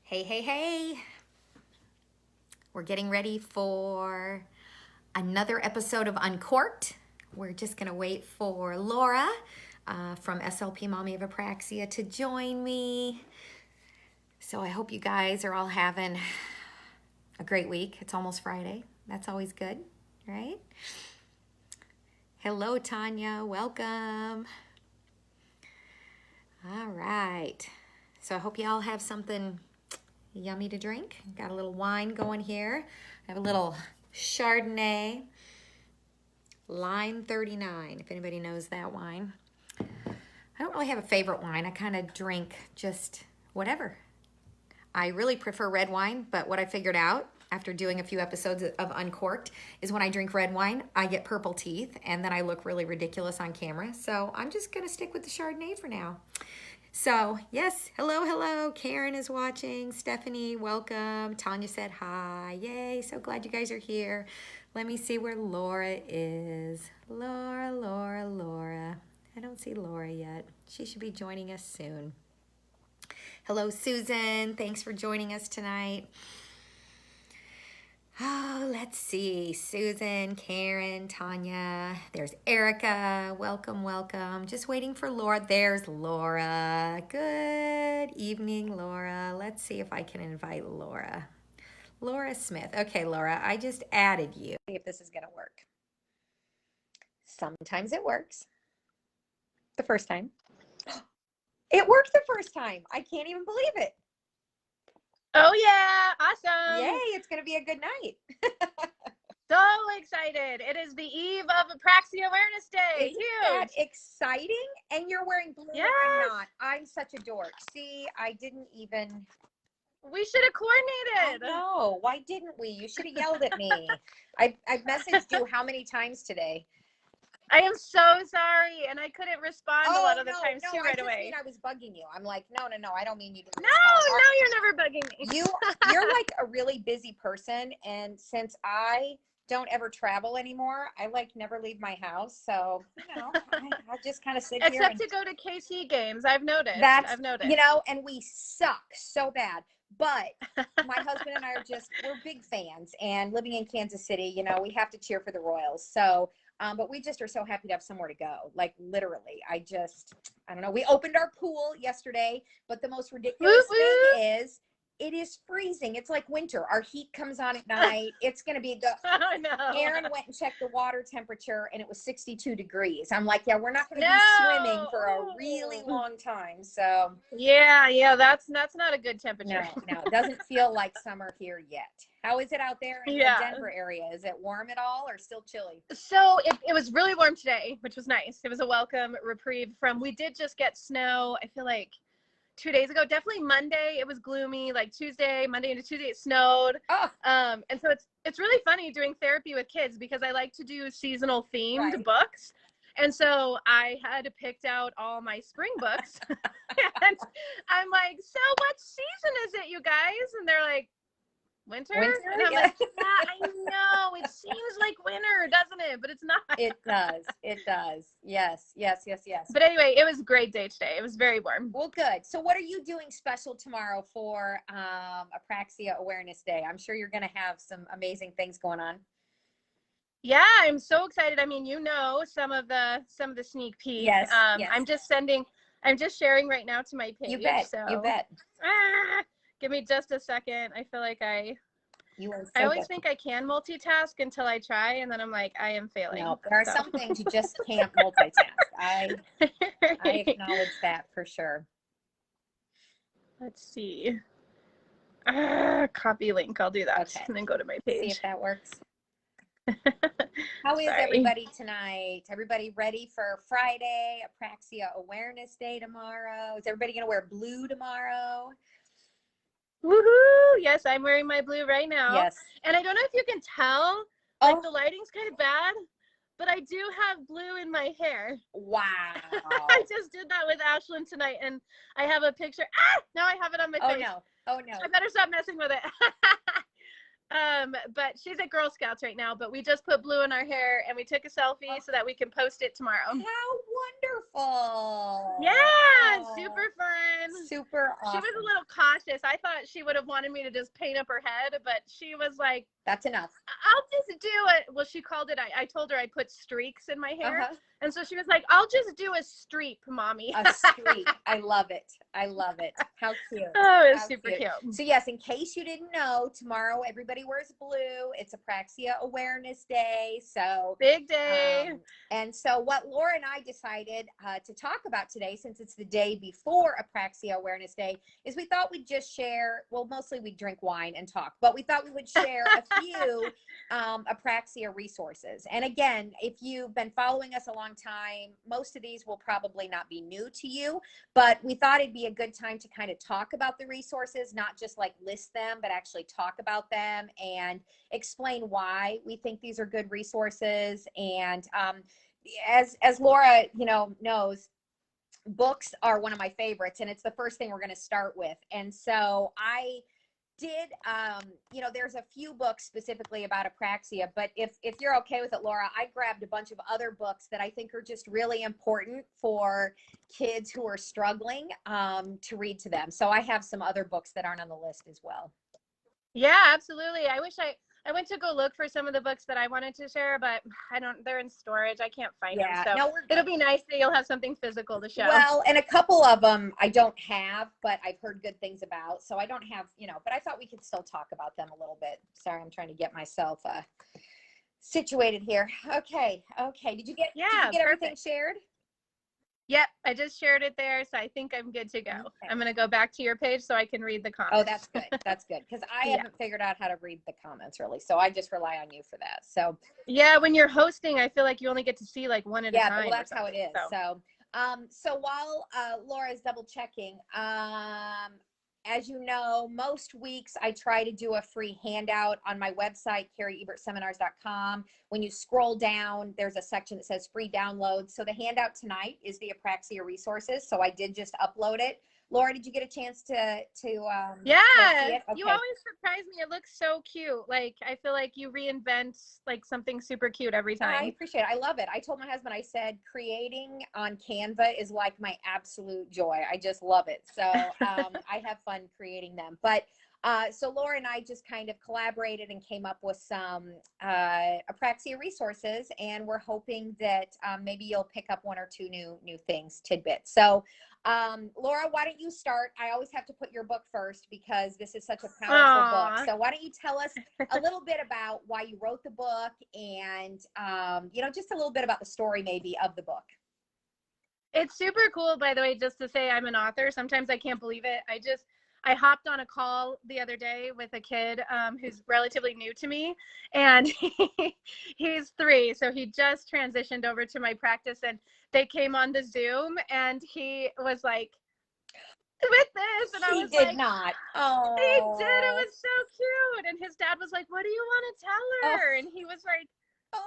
Hey, hey, hey. We're getting ready for another episode of Uncorked. We're just going to wait for Laura from SLP Mommy of Apraxia to join me. So I hope you guys are all having a great week. It's almost Friday. That's always good, right? Hello, Tanya. Welcome. All right. So I hope you all have something yummy to drink. Got a little wine going here. I have a little Chardonnay, Line 39, if anybody knows that wine. I don't really have a favorite wine. I kind of drink just whatever. I really prefer red wine, but what I figured out after doing a few episodes of Uncorked is when I drink red wine, I get purple teeth, and then I look really ridiculous on camera. So I'm just going to stick with the Chardonnay for now. So, yes, hello. Karen is watching. Stephanie, welcome. Tanya said hi. Yay, so glad you guys are here. Let me see where Laura is. Laura. I don't see Laura yet. She should be joining us soon. Hello, Susan. Thanks for joining us tonight. Oh, let's see. Susan, Karen, Tanya. There's Erica. Welcome. Just waiting for Laura. There's Laura. Good evening, Laura. Let's see if I can invite Laura. Laura Smith. Okay, Laura, I just added you. See if this is going to work. Sometimes it works. The first time. It worked the first time. I can't even believe it. Oh yeah, awesome. Yay, it's going to be a good night. So excited. It is the eve of Apraxia Awareness Day. Isn't Huge. that exciting? And you're wearing blue. Yes. I'm not. I'm such a dork. See, I didn't even. We should have coordinated. No, why didn't we? You should have yelled at me. I've messaged you how many times today? I am so sorry, and I couldn't respond a lot of the times too right away. Mean I was bugging you. I'm like, no, I don't mean you to. No, you're never bugging me. You're like a really busy person, and since I don't ever travel anymore, I like never leave my house. So I just kind of sit here. Except to go to KC games, I've noticed. And we suck so bad. But my husband and I we're big fans, and living in Kansas City, we have to cheer for the Royals. So. But we just are so happy to have somewhere to go. Like literally, I don't know. We opened our pool yesterday, but the most ridiculous thing is it is freezing. It's like winter. Our heat comes on at night. It's going to be Oh, no. Aaron went and checked the water temperature, and it was 62 degrees. I'm like, yeah, we're not going to be swimming for a really long time. So yeah, that's not a good temperature. No, it doesn't feel like summer here yet. How is it out there in the Denver area? Is it warm at all or still chilly? So it was really warm today, which was nice. It was a welcome reprieve we did just get snow, I feel like 2 days ago. Definitely Monday, it was gloomy. Like Monday into Tuesday, it snowed. Oh. And so it's really funny doing therapy with kids because I like to do seasonal themed books. And so I had picked out all my spring books. And I'm like, so what season is it, you guys? And they're like, winter? And I'm like, yeah, I know. It seems like winter, doesn't it? But it's not. It does. Yes. But anyway, it was a great day today. It was very warm. Well, good. So what are you doing special tomorrow for Apraxia Awareness Day? I'm sure you're going to have some amazing things going on. Yeah, I'm so excited. I mean, some of the sneak peeks. Yes. I'm just sharing right now to my page. You bet. Give me just a second. I feel like I always think I can multitask until I try, and then I'm like, I am failing. No, there are some things you just can't multitask. I acknowledge that for sure. Let's see. Copy link. I'll do that and then go to my page. See if that works. How is everybody tonight? Everybody ready for Friday, Apraxia Awareness Day tomorrow? Is everybody going to wear blue tomorrow? Woohoo! Yes, I'm wearing my blue right now. Yes. And I don't know if you can tell, like the lighting's kind of bad, but I do have blue in my hair. Wow. I just did that with Ashlyn tonight, and I have a picture. Now I have it on my face. Oh no. I better stop messing with it. But she's at Girl Scouts right now, but we just put blue in our hair and we took a selfie so that we can post it tomorrow. How wonderful. Yeah, super fun. Super awesome. She was a little cautious. I thought she would have wanted me to just paint up her head, but she was like, that's enough. I'll just do it. Well, she called it, I told her I put streaks in my hair. Uh-huh. And so she was like, I'll just do a streak, Mommy. A streak. I love it. I love it. How cute. Oh, it's How super cute. So yes, in case you didn't know, tomorrow everybody wears blue. It's Apraxia Awareness Day. So big day. And so what Laura and I decided to talk about today, since it's the day before Apraxia Awareness Day, is we thought we'd just share, well, mostly we'd drink wine and talk, but we thought we would share a few Apraxia resources. And again, if you've been following us a long time, most of these will probably not be new to you, but we thought it'd be a good time to kind of talk about the resources, not just like list them, but actually talk about them and explain why we think these are good resources. And as Laura, knows, books are one of my favorites, and it's the first thing we're going to start with. And so I did, there's a few books specifically about apraxia, but if you're okay with it, Laura, I grabbed a bunch of other books that I think are just really important for kids who are struggling to read to them. So I have some other books that aren't on the list as well. Yeah, absolutely. I wish I went to go look for some of the books that I wanted to share, but they're in storage. I can't find them. So no, it'll be nice that you'll have something physical to show. Well, and a couple of them I don't have, but I've heard good things about. So I don't have, but I thought we could still talk about them a little bit. Sorry, I'm trying to get myself situated here. Okay. Did you get everything shared? Yep, I just shared it there, so I think I'm good to go. Okay. I'm going to go back to your page so I can read the comments. Oh, that's good. That's good, because I haven't figured out how to read the comments really, so I just rely on you for that. So yeah, when you're hosting, I feel like you only get to see like one at a time. Yeah, well, that's how it is. So while Laura is double checking, as you know, most weeks I try to do a free handout on my website, CarrieEbertSeminars.com. When you scroll down, there's a section that says free downloads. So the handout tonight is the Apraxia resources. So I did just upload it. Laura, did you get a chance to see it? Okay. You always surprise me. It looks so cute. Like, I feel like you reinvent like something super cute every time. I appreciate it. I love it. I told my husband, I said, creating on Canva is like my absolute joy. I just love it. So I have fun creating them. But so Laura and I just kind of collaborated and came up with some Apraxia resources, and we're hoping that maybe you'll pick up one or two new things, tidbits. So Laura, why don't you start? I always have to put your book first because this is such a powerful book. So why don't you tell us a little bit about why you wrote the book and, just a little bit about the story maybe of the book. It's super cool, by the way, just to say I'm an author. Sometimes I can't believe it. I hopped on a call the other day with a kid who's relatively new to me, and he's 3. So he just transitioned over to my practice, and they came on the Zoom, and he was like, with this, and I was like, he did not. Oh, he did. It was so cute. And his dad was like, what do you want to tell her? And he was like, I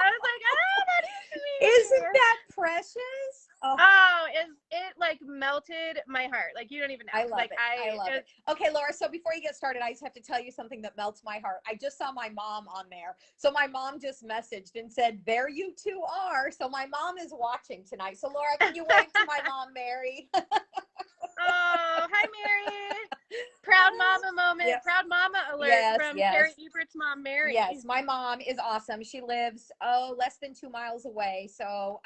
was like, oh, that is sweet. Isn't that precious? Oh, it like melted my heart. Like, you don't even know. I love it. I love it. Okay, Laura, so before you get started, I just have to tell you something that melts my heart. I just saw my mom on there. So my mom just messaged and said, there you two are. So my mom is watching tonight. So Laura, can you wave to my mom, Mary? Oh, hi, Mary. Proud mama moment. Yes. Proud mama alert from Carrie Ebert's mom, Mary. Yes, my mom is awesome. She lives, less than 2 miles away. So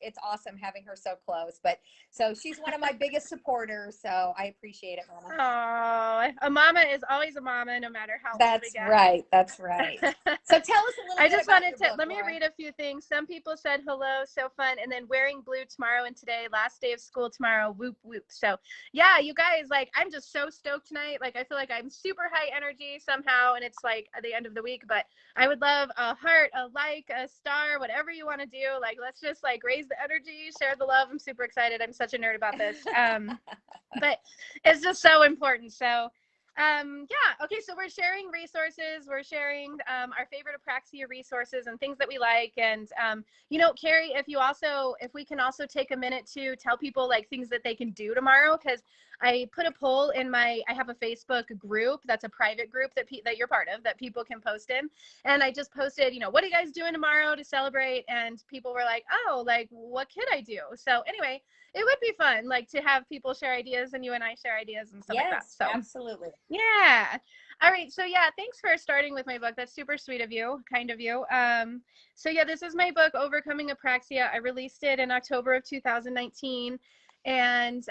it's awesome having her so close. But so she's one of my biggest supporters. So I appreciate it, Mama. Oh, a mama is always a mama, no matter how old we get. Right. That's right. So tell us a little bit. I just about wanted to, let me read a few things. Some people said hello, so fun. And then wearing blue tomorrow and today, last day of school tomorrow, whoop, whoop. So yeah, you guys, like, I'm just so stoked tonight. Like, I feel like I'm super high energy somehow, and it's like at the end of the week, but I would love a heart, a like, a star, whatever you want to do. Like, let's just like raise the energy, share the love. I'm super excited. I'm such a nerd about this. But it's just so important. So okay, so we're sharing resources, we're sharing our favorite Apraxia resources and things that we like. And Carrie, if we can also take a minute to tell people like things that they can do tomorrow, because I put a poll in I have a Facebook group that's a private group that you're part of, that people can post in. And I just posted, what are you guys doing tomorrow to celebrate? And people were like, oh, like, what could I do? So anyway, it would be fun, like to have people share ideas and you and I share ideas and stuff like that. Yes, So absolutely. yeah. All right. So yeah, thanks for starting with my book. That's super sweet of you, kind of you. So yeah, this is my book, Overcoming Apraxia. I released it in October of 2019. And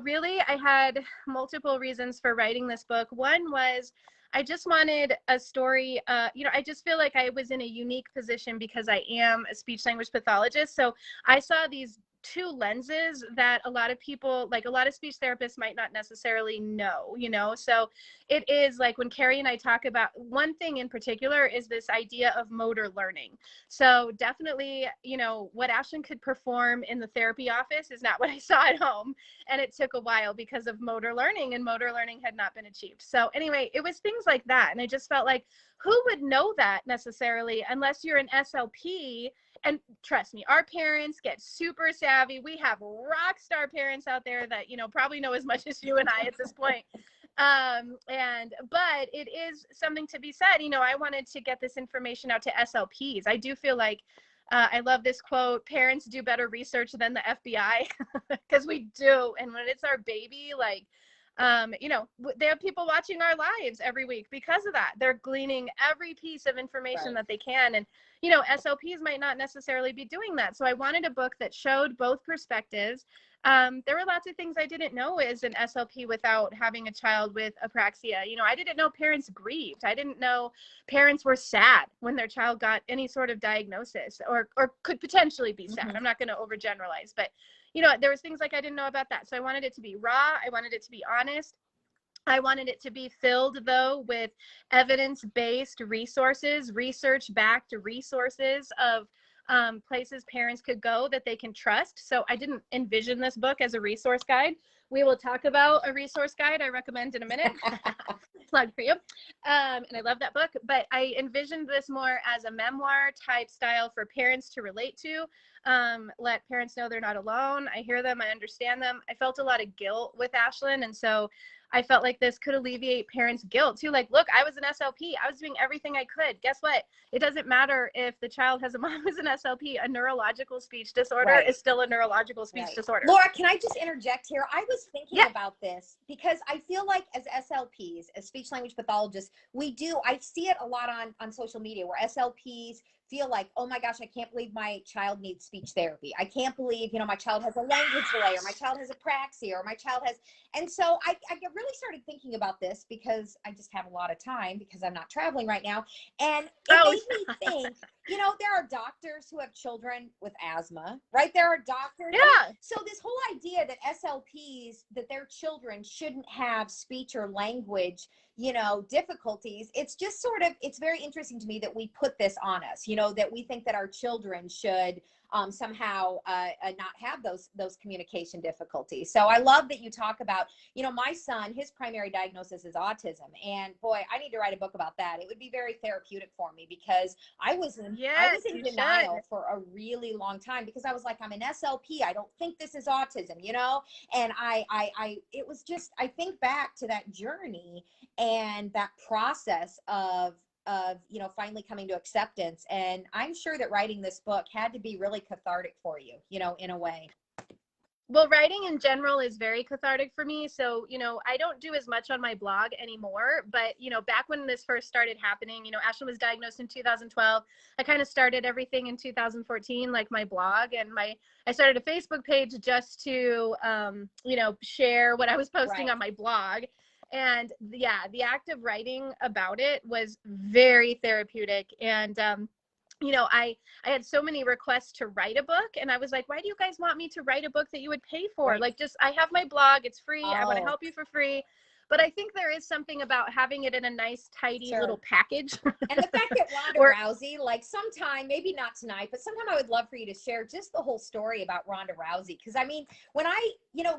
really I had multiple reasons for writing this book. One was I just wanted a story. I just feel like I was in a unique position because I am a speech language pathologist. So I saw these two lenses that a lot of people, like a lot of speech therapists, might not necessarily know, so it is like when Carrie and I talk about one thing in particular is this idea of motor learning. So definitely, what Ashlyn could perform in the therapy office is not what I saw at home. And it took a while because of motor learning, and motor learning had not been achieved. So anyway, it was things like that. And I just felt like, who would know that necessarily unless you're an SLP? And trust me, our parents get super savvy. We have rock star parents out there that, probably know as much as you and I at this point. But it is something to be said. I wanted to get this information out to SLPs. I do feel like, I love this quote, parents do better research than the FBI, because we do. And when it's our baby, like, they have people watching our lives every week because of that. They're gleaning every piece of information that they can. And, SLPs might not necessarily be doing that. So I wanted a book that showed both perspectives. There were lots of things I didn't know as an SLP without having a child with apraxia. I didn't know parents grieved. I didn't know parents were sad when their child got any sort of diagnosis or could potentially be sad. I'm not going to overgeneralize, but there was things like I didn't know about that. So I wanted it to be raw. I wanted it to be honest. I wanted it to be filled, though, with evidence-based resources, research-backed resources of places parents could go that they can trust. So I didn't envision this book as a resource guide. We will talk about a resource guide I recommend in a minute. Plug for you. And I love that book. But I envisioned this more as a memoir type style for parents to relate to. Let parents know they're not alone. I hear them. I understand them. I felt a lot of guilt with Ashlyn. And so I felt like this could alleviate parents' guilt too. Like, look, I was an SLP. I was doing everything I could. Guess what? It doesn't matter if the child has a mom who's an SLP. A neurological speech disorder is still a neurological speech disorder. Laura, can I just interject here? I was thinking about this because I feel like as SLPs, as speech language pathologists, I see it a lot on social media where SLPs feel like, oh my gosh, I can't believe my child needs speech therapy. I can't believe, my child has a language delay, or my child has apraxia, or my child has, and so I really started thinking about this because I just have a lot of time because I'm not traveling right now. And it made me think, there are doctors who have children with asthma, right? There are doctors. Yeah. So this whole idea that SLPs, that their children shouldn't have speech or language, difficulties, it's just it's very interesting to me that we put this on us, that we think that our children should somehow not have those communication difficulties. So I love that you talk about, my son, his primary diagnosis is autism, and boy, I need to write a book about that. It would be very therapeutic for me because I was in denial for a really long time because I was like, I'm an SLP. I don't think this is autism, and it was just, I think back to that journey and that process of finally coming to acceptance. And I'm sure that writing this book had to be really cathartic for you, in a way. Well, writing in general is very cathartic for me. So, I don't do as much on my blog anymore, but, back when this first started happening, Ashlyn was diagnosed in 2012. I kind of started everything in 2014, like my blog, and I started a Facebook page just to, share what I was posting on my blog. And the act of writing about it was very therapeutic. And, I had so many requests to write a book, and I was like, why do you guys want me to write a book that you would pay for? Like, just, I have my blog, it's free. I want to help you for free. But I think there is something about having it in a nice, tidy little package. And the fact that Rhonda Rousey, like sometime, maybe not tonight, but sometime I would love for you to share just the whole story about Rhonda Rousey. Because when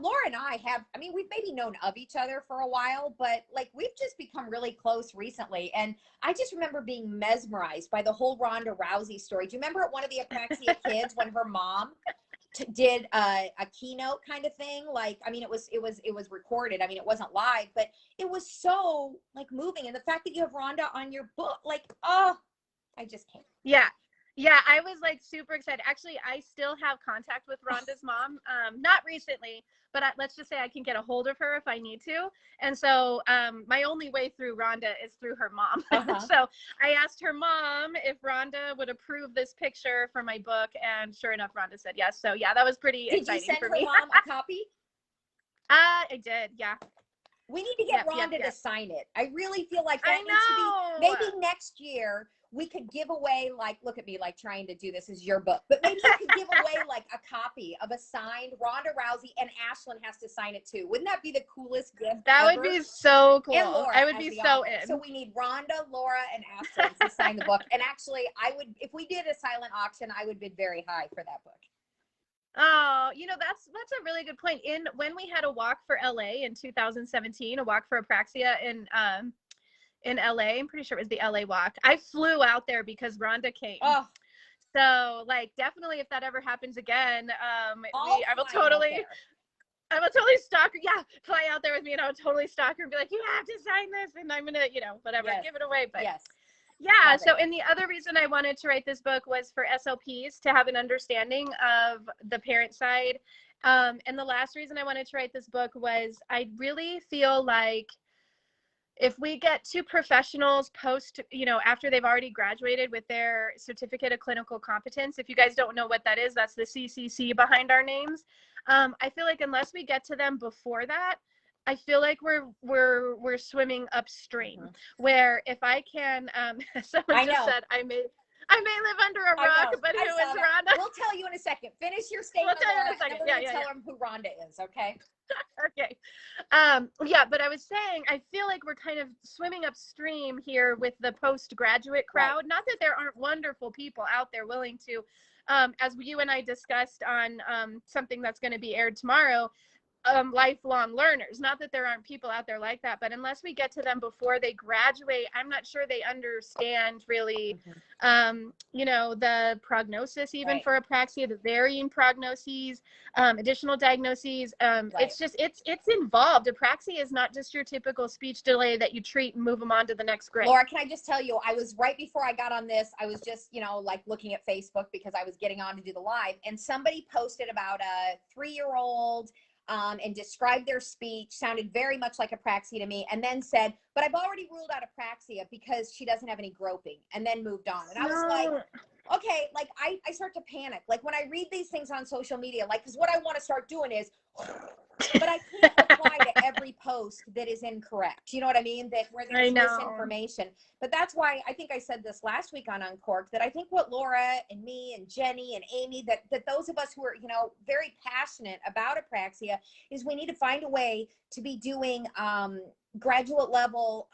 Laura and I we've maybe known of each other for a while, but like we've just become really close recently. And I just remember being mesmerized by the whole Rhonda Rousey story. Do you remember at one of the Apraxia Kids when her mom did a keynote kind of thing? Like, it was recorded. It wasn't live, but it was so like moving. And the fact that you have Rhonda on your book, like, oh, I just can't. Yeah. Yeah, I was like super excited. Actually, I still have contact with Rhonda's mom. Not recently, but let's just say I can get a hold of her if I need to. And so my only way through Rhonda is through her mom. So I asked her mom if Rhonda would approve this picture for my book, and sure enough, Rhonda said yes. So yeah, that was pretty exciting for me. Did you send her mom a copy? I did, yeah. We need to get Rhonda to sign it. I really feel like that needs to be, maybe next year we could give away, like, look at me, like trying to do this as your book, but maybe you could give away like a copy of a signed Ronda Rousey, and Ashlyn has to sign it too. Wouldn't that be the coolest gift That ever? would be so cool. And Laura I would be so in. So we need Rhonda, Laura, and Ashlyn to sign the book. And actually, I would, if we did a silent auction, I would bid very high for that book. Oh, you know, that's a really good point. When we had a walk for LA in 2017, a walk for Apraxia in LA, I'm pretty sure it was the LA walk. I flew out there because Rhonda came. Oh, so like definitely if that ever happens again, I will totally stalk her. Yeah, fly out there with me, and I would totally stalk her and be like, you have to sign this, and I'm gonna, you know, whatever, give it away. But yeah, so and the other reason I wanted to write this book was for SLPs to have an understanding of the parent side. And the last reason I wanted to write this book was I really feel like if we get two professionals post, you know, after they've already graduated with their certificate of clinical competence, if you guys don't know what that is, that's the CCC behind our names. I feel like unless we get to them before that, I feel like we're swimming upstream. Where if I can, someone just said I may live under a rock, but who is Rhonda? We'll tell you in a second. Finish your statement, Laura, and then we're going to tell them who Rhonda is, okay? Okay. Yeah, but I was saying, I feel like we're kind of swimming upstream here with the postgraduate crowd. Not that there aren't wonderful people out there willing to, as you and I discussed on something that's going to be aired tomorrow, lifelong learners. Not that there aren't people out there like that, but unless we get to them before they graduate, I'm not sure they understand really, you know, the prognosis even for apraxia, the varying prognoses, additional diagnoses. It's just, it's involved. Apraxia is not just your typical speech delay that you treat and move them on to the next grade. Laura, can I just tell you, I was right before I got on this, I was just, you know, like looking at Facebook because I was getting on to do the live, and somebody posted about a 3-year-old and described their speech, sounded very much like apraxia to me, and then said, but I've already ruled out apraxia because she doesn't have any groping, and then moved on. And I was like, okay, like I start to panic. Like when I read these things on social media, like, because what I want to start doing is, but I can't reply to every post that is incorrect. You know what I mean? That where there's misinformation. But that's why I think I said this last week on Uncorked, that I think what Laura and me and Jenny and Amy, that those of us who are, you know, very passionate about apraxia, is we need to find a way to be doing graduate level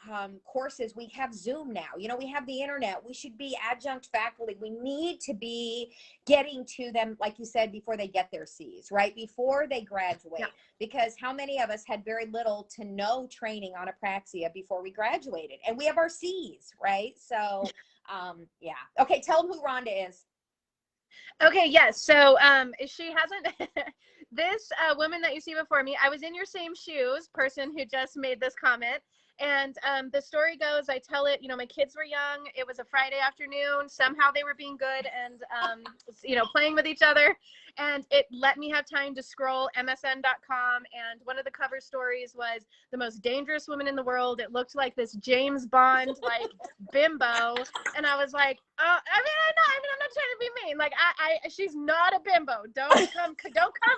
courses. We have Zoom now, you know, we have the internet. We should be adjunct faculty. We need to be getting to them, like you said, before they get their C's, right? Before they graduate, because how many of us had very little to no training on apraxia before we graduated, and we have our C's, right? So yeah. Okay, tell them who Rhonda is. Okay, yes. So she hasn't this woman that you see before me, I was in your same shoes, person who just made this comment. And the story goes, I tell it, you know, my kids were young. It was a Friday afternoon. Somehow they were being good and, you know, playing with each other. And it let me have time to scroll MSN.com. And one of the cover stories was the most dangerous woman in the world. It looked like this James Bond, like bimbo. And I was like, oh, I'm not trying to be mean. Like she's not a bimbo. Don't come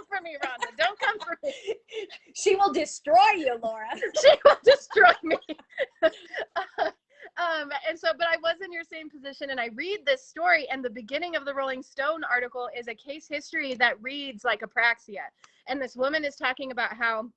for me, Rhonda. Don't come for me. She will destroy you, Laura. She will destroy me. And so, but I was in your same position, and I read this story, and the beginning of the Rolling Stone article is a case history that reads like apraxia. And this woman is talking about how,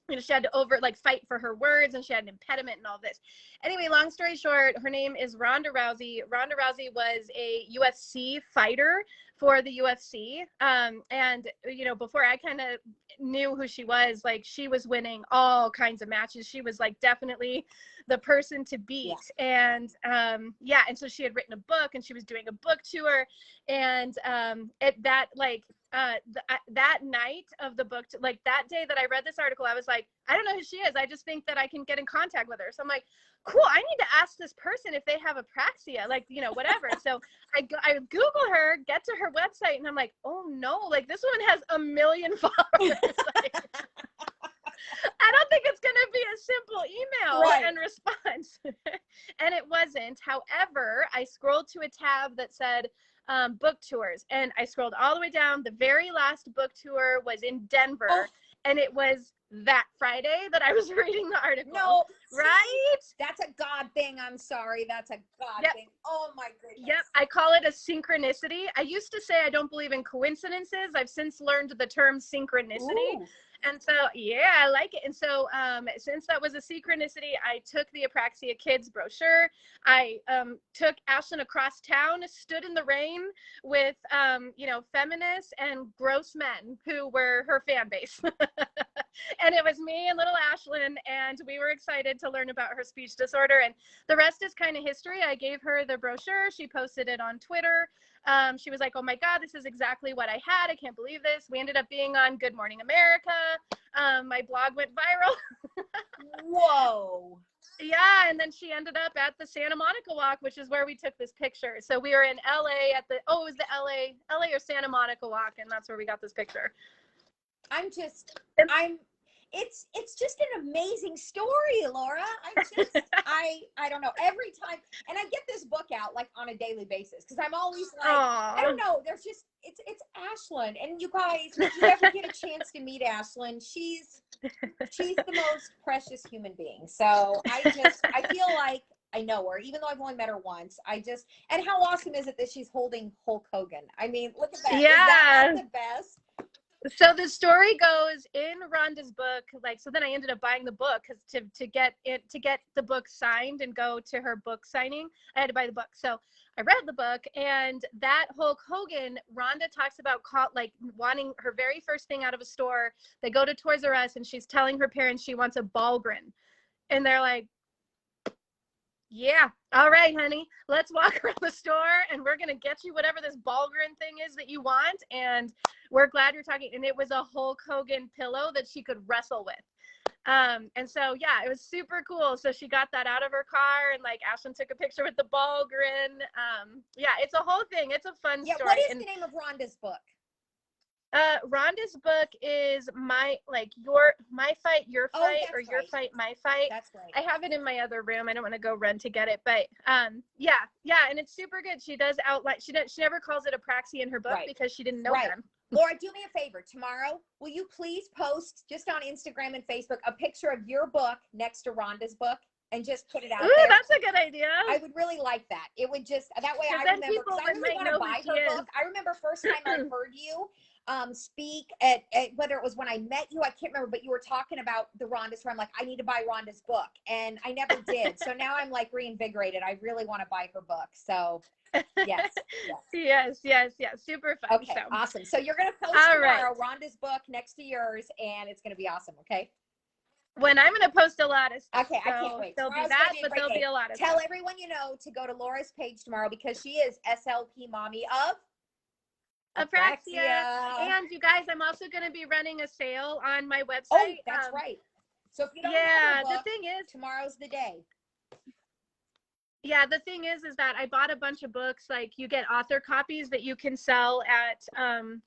you know, she had to fight for her words, and she had an impediment and all this. Anyway, long story short, her name is Ronda Rousey. Ronda Rousey was a UFC fighter for the UFC. And, you know, before I kind of knew who she was, like, she was winning all kinds of matches. She was like definitely the person to beat. And and so she had written a book, and she was doing a book tour. And that, like, that night of the book, like that day that I read this article, I was like, I don't know who she is. I just think that I can get in contact with her. So I'm like, cool, I need to ask this person if they have apraxia, like, you know, whatever. So I Google her, get to her website, and I'm like, oh no, like this woman has 1 million followers. Like, I don't think it's going to be a simple email and response. And it wasn't. However, I scrolled to a tab that said book tours, and I scrolled all the way down. The very last book tour was in Denver, and it was that Friday that I was reading the article. No, right? That's a God thing. I'm sorry. That's a God thing. Oh my goodness. Yep. I call it a synchronicity. I used to say I don't believe in coincidences. I've since learned the term synchronicity. Ooh. And so, yeah, I like it. And so since that was a synchronicity, I took the Apraxia Kids brochure. I took Ashlyn across town, stood in the rain with, you know, feminists and gross men who were her fan base. And it was me and little Ashlyn, and we were excited to learn about her speech disorder. And the rest is kind of history. I gave her the brochure. She posted it on Twitter. She was like, oh my God, this is exactly what I had. I can't believe this. We ended up being on Good Morning America. My blog went viral. Whoa. Yeah, and then she ended up at the Santa Monica Walk, which is where we took this picture. So we were in LA at the, it was the LA or Santa Monica Walk, and that's where we got this picture. It's just an amazing story, Laura. I don't know, every time, and I get this book out like on a daily basis because I'm always like, I don't know, there's just, it's Ashlyn, and you guys, if you ever get a chance to meet Ashlyn, she's the most precious human being. So I feel like I know her, even though I've only met her once. And how awesome is it that she's holding Hulk Hogan? I mean, look at that. Yeah. Is that not the best? So the story goes in Rhonda's book, like, so then I ended up buying the book because to get the book signed and go to her book signing, I had to buy the book. So I read the book, and that Hulk Hogan, Rhonda talks about like wanting her very first thing out of a store. They go to Toys R Us, and she's telling her parents she wants a Ballgren, and they're like, yeah, all right, honey, let's walk around the store and we're going to get you whatever this Ballgren thing is that you want. And we're glad you're talking. And it was a Hulk Hogan pillow that she could wrestle with. And so, yeah, it was super cool. So she got that out of her car, and like Ashlyn took a picture with the Ballgren. Yeah, it's a whole thing. It's a fun story. What is the name of Rhonda's book? Rhonda's book is my fight, your fight, or your fight, my fight. That's right. I have it in my other room. I don't want to go run to get it, but yeah, and it's super good. She does outline. She never calls it apraxia in her book because she didn't know them. Laura, do me a favor. Tomorrow, will you please post just on Instagram and Facebook a picture of your book next to Rhonda's book? And just put it out there. That's a good idea. I would really like that. It would just, that way I remember, because I really want to buy her book. I remember first time I heard you speak at whether it was when I met you, I can't remember, but you were talking about the Rhonda's, where I'm like, I need to buy Rhonda's book. And I never did. So now I'm like reinvigorated. I really want to buy her book. So yes. Super fun. Okay, awesome. So you're going to post tomorrow Rhonda's book next to yours, and it's going to be awesome. Okay. When I'm going to post a lot of stuff. Okay, I can't wait. There'll be that, but there'll be a lot of stuff. Tell everyone you know to go to Laura's page tomorrow, because she is SLP mommy of Apraxia. And you guys, I'm also going to be running a sale on my website. Oh, that's right. So if you don't have a book, the thing is, tomorrow's the day. Yeah, the thing is that I bought a bunch of books. Like, you get author copies that you can sell at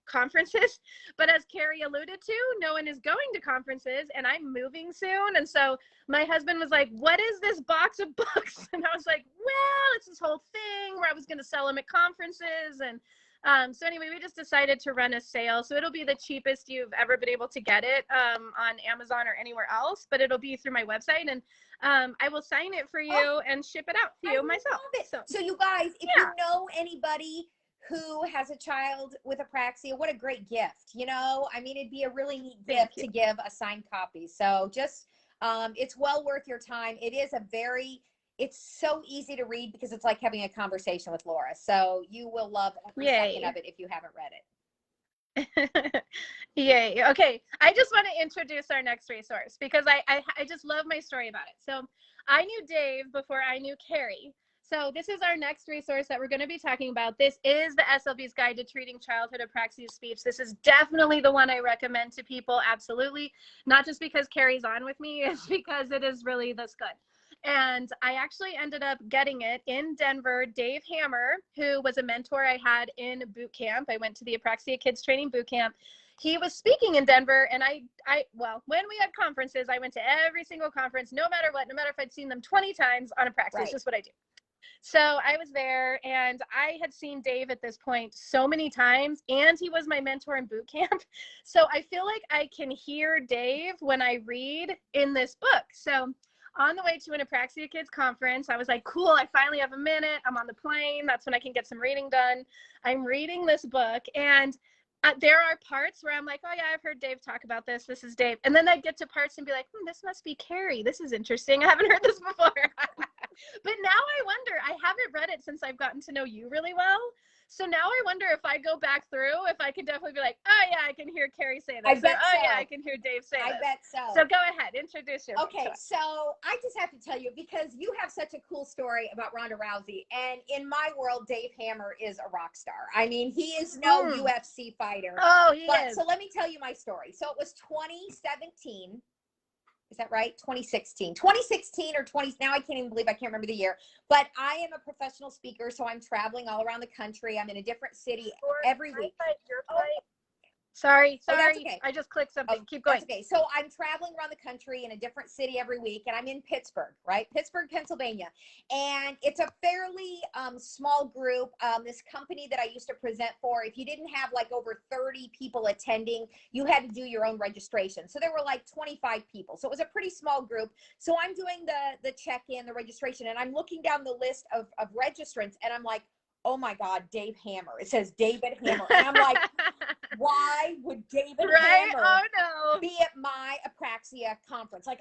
conferences. But as Carrie alluded to, no one is going to conferences, and I'm moving soon. And so my husband was like, what is this box of books? And I was like, well, it's this whole thing where I was going to sell them at conferences. And so anyway, we just decided to run a sale. So it'll be the cheapest you've ever been able to get it on Amazon or anywhere else, but it'll be through my website. And I will sign it for you and ship it out to you myself. So you guys, if you know anybody who has a child with apraxia, what a great gift. You know, I mean, it'd be a really neat gift to give a signed copy. So just, it's well worth your time. It is it's so easy to read because it's like having a conversation with Laura. So you will love every second of it if you haven't read it. Yay. Okay. I just want to introduce our next resource because I just love my story about it. So I knew Dave before I knew Carrie. So this is our next resource that we're going to be talking about. This is the SLP's Guide to Treating Childhood Apraxia Speech. This is definitely the one I recommend to people. Absolutely. Not just because Carrie's on with me, it's because it is really this good. And I actually ended up getting it in Denver. Dave Hammer, who was a mentor I had in boot camp. I went to the Apraxia Kids Training Boot Camp. He was speaking in Denver, and well, when we had conferences, I went to every single conference, no matter what, no matter if I'd seen them 20 times on Apraxia. It's just what I do. So I was there, and I had seen Dave at this point so many times, and he was my mentor in boot camp. So I feel like I can hear Dave when I read in this book. So on the way to an Apraxia Kids conference, I was like, cool, I finally have a minute. I'm on the plane. That's when I can get some reading done. I'm reading this book, and there are parts where I'm like, oh yeah, I've heard Dave talk about this. This is Dave. And then I'd get to parts and be like, this must be Carrie. This is interesting. I haven't heard this before. But now I wonder, I haven't read it since I've gotten to know you really well. So now I wonder if I go back through, if I can definitely be like, oh yeah, I can hear Carrie say this. I bet oh so. yeah, I can hear Dave say this. I bet so. So go ahead, introduce yourself. Okay, so I just have to tell you, because you have such a cool story about Ronda Rousey, and in my world, Dave Hammer is a rock star. I mean, he is no UFC fighter. Oh, he is. So let me tell you my story. So it was 2017. Is that right? 2016 or 20. Now I can't even believe I can't remember the year. But I am a professional speaker, so I'm traveling all around the country. I'm in a different city every week. Sorry. Okay. I just clicked something. Keep going. That's okay. So I'm traveling around the country in a different city every week, and I'm in Pittsburgh, right? Pittsburgh, Pennsylvania. And it's a fairly small group. This company that I used to present for, if you didn't have like over 30 people attending, you had to do your own registration. So there were like 25 people. So it was a pretty small group. So I'm doing the check-in, the registration, and I'm looking down the list of registrants, and I'm like, oh my God, Dave Hammer. It says David Hammer. And I'm like, why would David Hammer be at my Apraxia conference? Like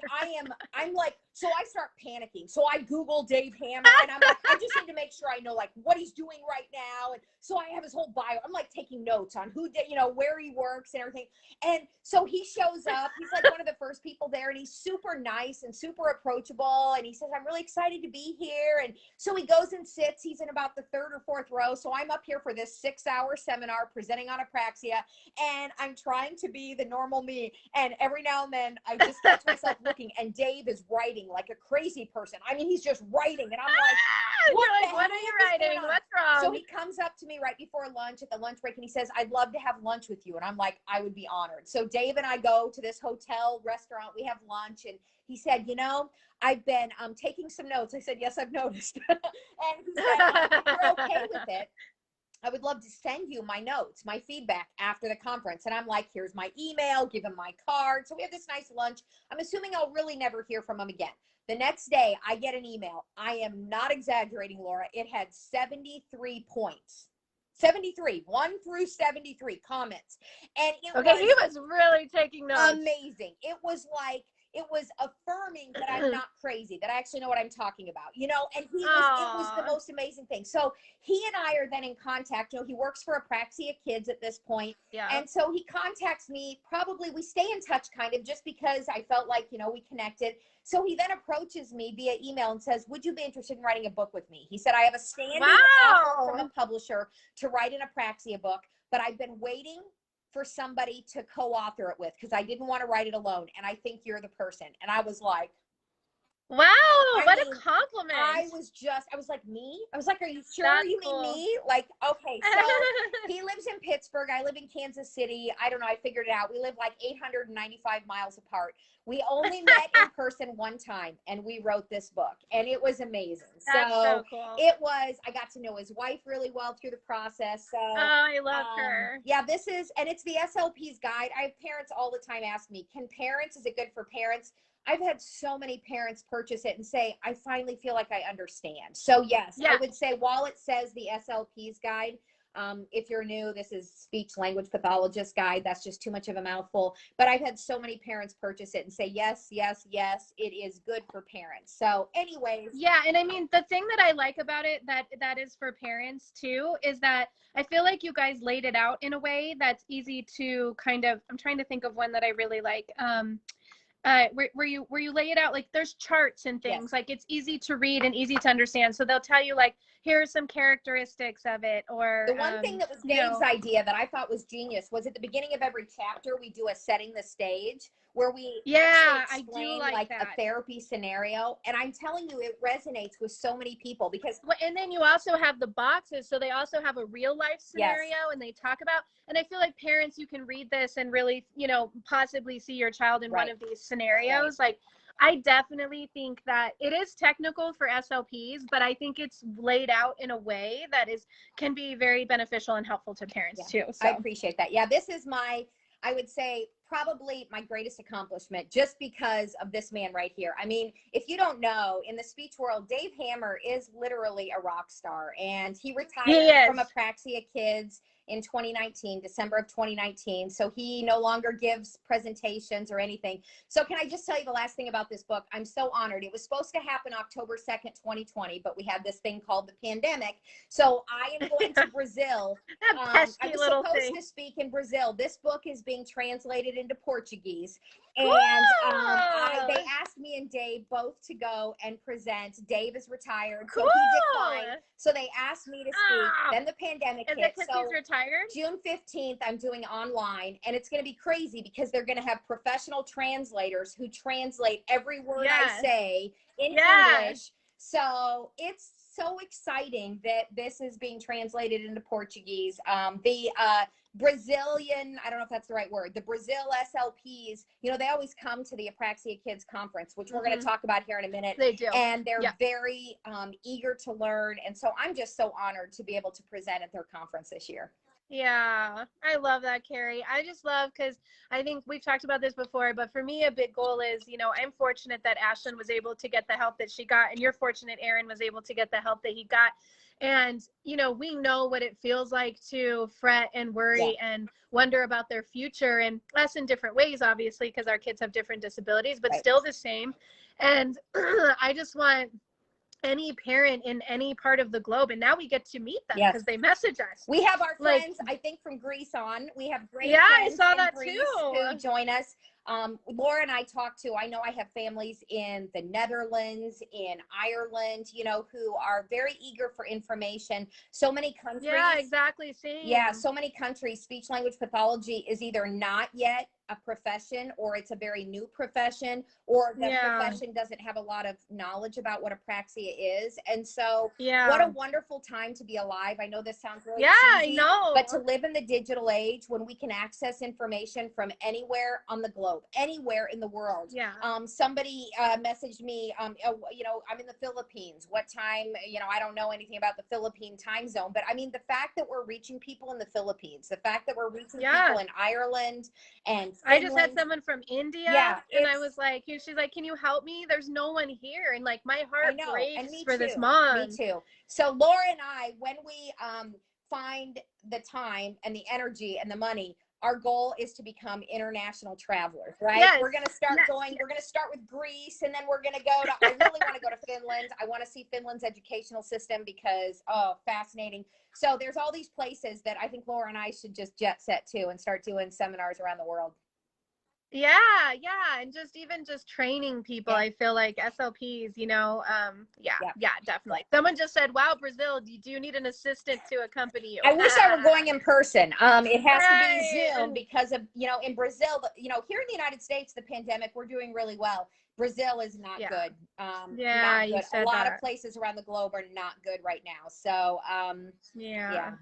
I'm like, so I start panicking. So I Google Dave Hammer, and I'm like, I just need to make sure I know like what he's doing right now. And so I have his whole bio. I'm like taking notes on who did, where he works and everything. And so he shows up. He's like one of the first people there, and he's super nice and super approachable. And he says, I'm really excited to be here. And so he goes and sits. He's in about the third or fourth row. So I'm up here for this 6-hour seminar presenting on Apraxia, and I'm trying to be the normal me. And every now and then I just catch myself looking, and Dave is writing like a crazy person. I mean, he's just writing, and I'm like, what are you writing? What's wrong? So he comes up to me right before lunch at the lunch break, and he says, I'd love to have lunch with you. And I'm like, I would be honored. So Dave and I go to this hotel restaurant. We have lunch, and he said, I've been taking some notes. I said, yes, I've noticed. And he said, if you're okay with it, I would love to send you my notes, my feedback after the conference. And I'm like, here's my email, give him my card. So we have this nice lunch. I'm assuming I'll really never hear from him again. The next day, I get an email. I am not exaggerating, Laura. It had 73 points. 73, 1 through 73 comments. And it he was really taking notes. Amazing. It was affirming that I'm not crazy, that I actually know what I'm talking about, and it was the most amazing thing. So he and I are then in contact. He works for Apraxia Kids at this point. Yeah. And so he contacts me, we stay in touch kind of just because I felt like, we connected. So he then approaches me via email and says, would you be interested in writing a book with me? He said, I have a standing offer from a publisher to write an Apraxia book, but I've been waiting for somebody to co-author it with, because I didn't want to write it alone, and I think you're the person. And I was like, wow, what a compliment. I was like, me? I was like, are you sure? You mean me? Like, okay, so he lives in Pittsburgh. I live in Kansas City. I don't know. I figured it out. We live like 895 miles apart. We only met in person one time, and we wrote this book, and it was amazing. That's so cool. I got to know his wife really well through the process. So I love her. Yeah, it's the SLP's guide. I have parents all the time ask me, is it good for parents? I've had so many parents purchase it and say, I finally feel like I understand. So yes, I would say while it says the SLP's guide, if you're new, this is speech language pathologist guide. That's just too much of a mouthful. But I've had so many parents purchase it and say, yes, yes, yes, it is good for parents. So anyways. Yeah. And I mean, the thing that I like about it that is for parents too, is that I feel like you guys laid it out in a way that's easy to kind of, I'm trying to think of one that I really like. where you lay it out, like there's charts and things, Yes. like it's easy to read and easy to understand. So they'll tell you like, here are some characteristics of it, or The one thing that was Dave's idea that I thought was genius was at the beginning of every chapter, we do a setting the stage where we actually explain like a therapy scenario. And I'm telling you, it resonates with so many people because. And then you also have the boxes. So they also have a real life scenario and they talk about, and I feel like parents, you can read this and really, you know, possibly see your child in one of these scenarios. Like, I definitely think that it is technical for SLPs, but I think it's laid out in a way that can be very beneficial and helpful to parents too. So I appreciate that. Yeah, this is I would say probably my greatest accomplishment just because of this man right here. I mean, if you don't know, in the speech world, Dave Hammer is literally a rock star, and he retired from Apraxia Kids in 2019, December of 2019. So he no longer gives presentations or anything. So can I just tell you the last thing about this book? I'm so honored. It was supposed to happen October 2nd, 2020, but we had this thing called the pandemic. So I am going to Brazil. I was supposed to speak in Brazil. This book is being translated into Portuguese. And they asked me and Dave both to go and present. Dave is retired, so he declined. So they asked me to speak. Then the pandemic hit. So he's retired? June 15th, I'm doing online, and it's going to be crazy because they're going to have professional translators who translate every word I say in English. So it's so exciting that this is being translated into Portuguese. The Brazilian, I don't know if that's the right word, the Brazil SLPs, you know, they always come to the Apraxia Kids Conference, which we're going to talk about here in a minute. They do. And they're very eager to learn. And so I'm just so honored to be able to present at their conference this year. Yeah, I love that, Carrie. I just love, because I think we've talked about this before, but for me, a big goal is, you know, I'm fortunate that Ashlyn was able to get the help that she got, and you're fortunate Aaron was able to get the help that he got. And, you know, we know what it feels like to fret and worry and wonder about their future, and us in different ways, obviously, because our kids have different disabilities, but still the same. And I just want any parent in any part of the globe, and now we get to meet them because they message us. We have our friends, I think, from Greece on. We have great friends I saw that Greece too, who join us. Laura and I talked to, I know I have families in the Netherlands, in Ireland, you know, who are very eager for information. So many countries. Yeah, exactly. Same. Yeah, so many countries, speech language pathology is either not yet a profession, or it's a very new profession, or the profession doesn't have a lot of knowledge about what apraxia is. And so what a wonderful time to be alive. I know this sounds really cheesy, I know, but to live in the digital age when we can access information from anywhere on the globe, anywhere in the world. Somebody messaged me, you know, I'm in the Philippines. What time? You know, I don't know anything about the Philippine time zone, but I mean, the fact that we're reaching people in the Philippines, the fact that we're reaching people in Ireland and Finland. I just had someone from India, and I was like, she's like, can you help me? There's no one here. And like, my heart breaks for this mom. Me too. So Laura and I, when we find the time and the energy and the money, our goal is to become international travelers, right? We're going to start going, we're going to start with Greece, and then we're going to go to, I really want to go to Finland. I want to see Finland's educational system because, fascinating. So there's all these places that I think Laura and I should just jet set to and start doing seminars around the world. Yeah, and just training people. I feel like SLPs, you know, definitely. Someone just said, wow, Brazil, do you need an assistant to accompany you? I wish I were going in person. It has to be Zoom because of, you know, in Brazil, you know, here in the United States, the pandemic, we're doing really well. Brazil is not good. Not good. A lot of places around the globe are not good right now. So,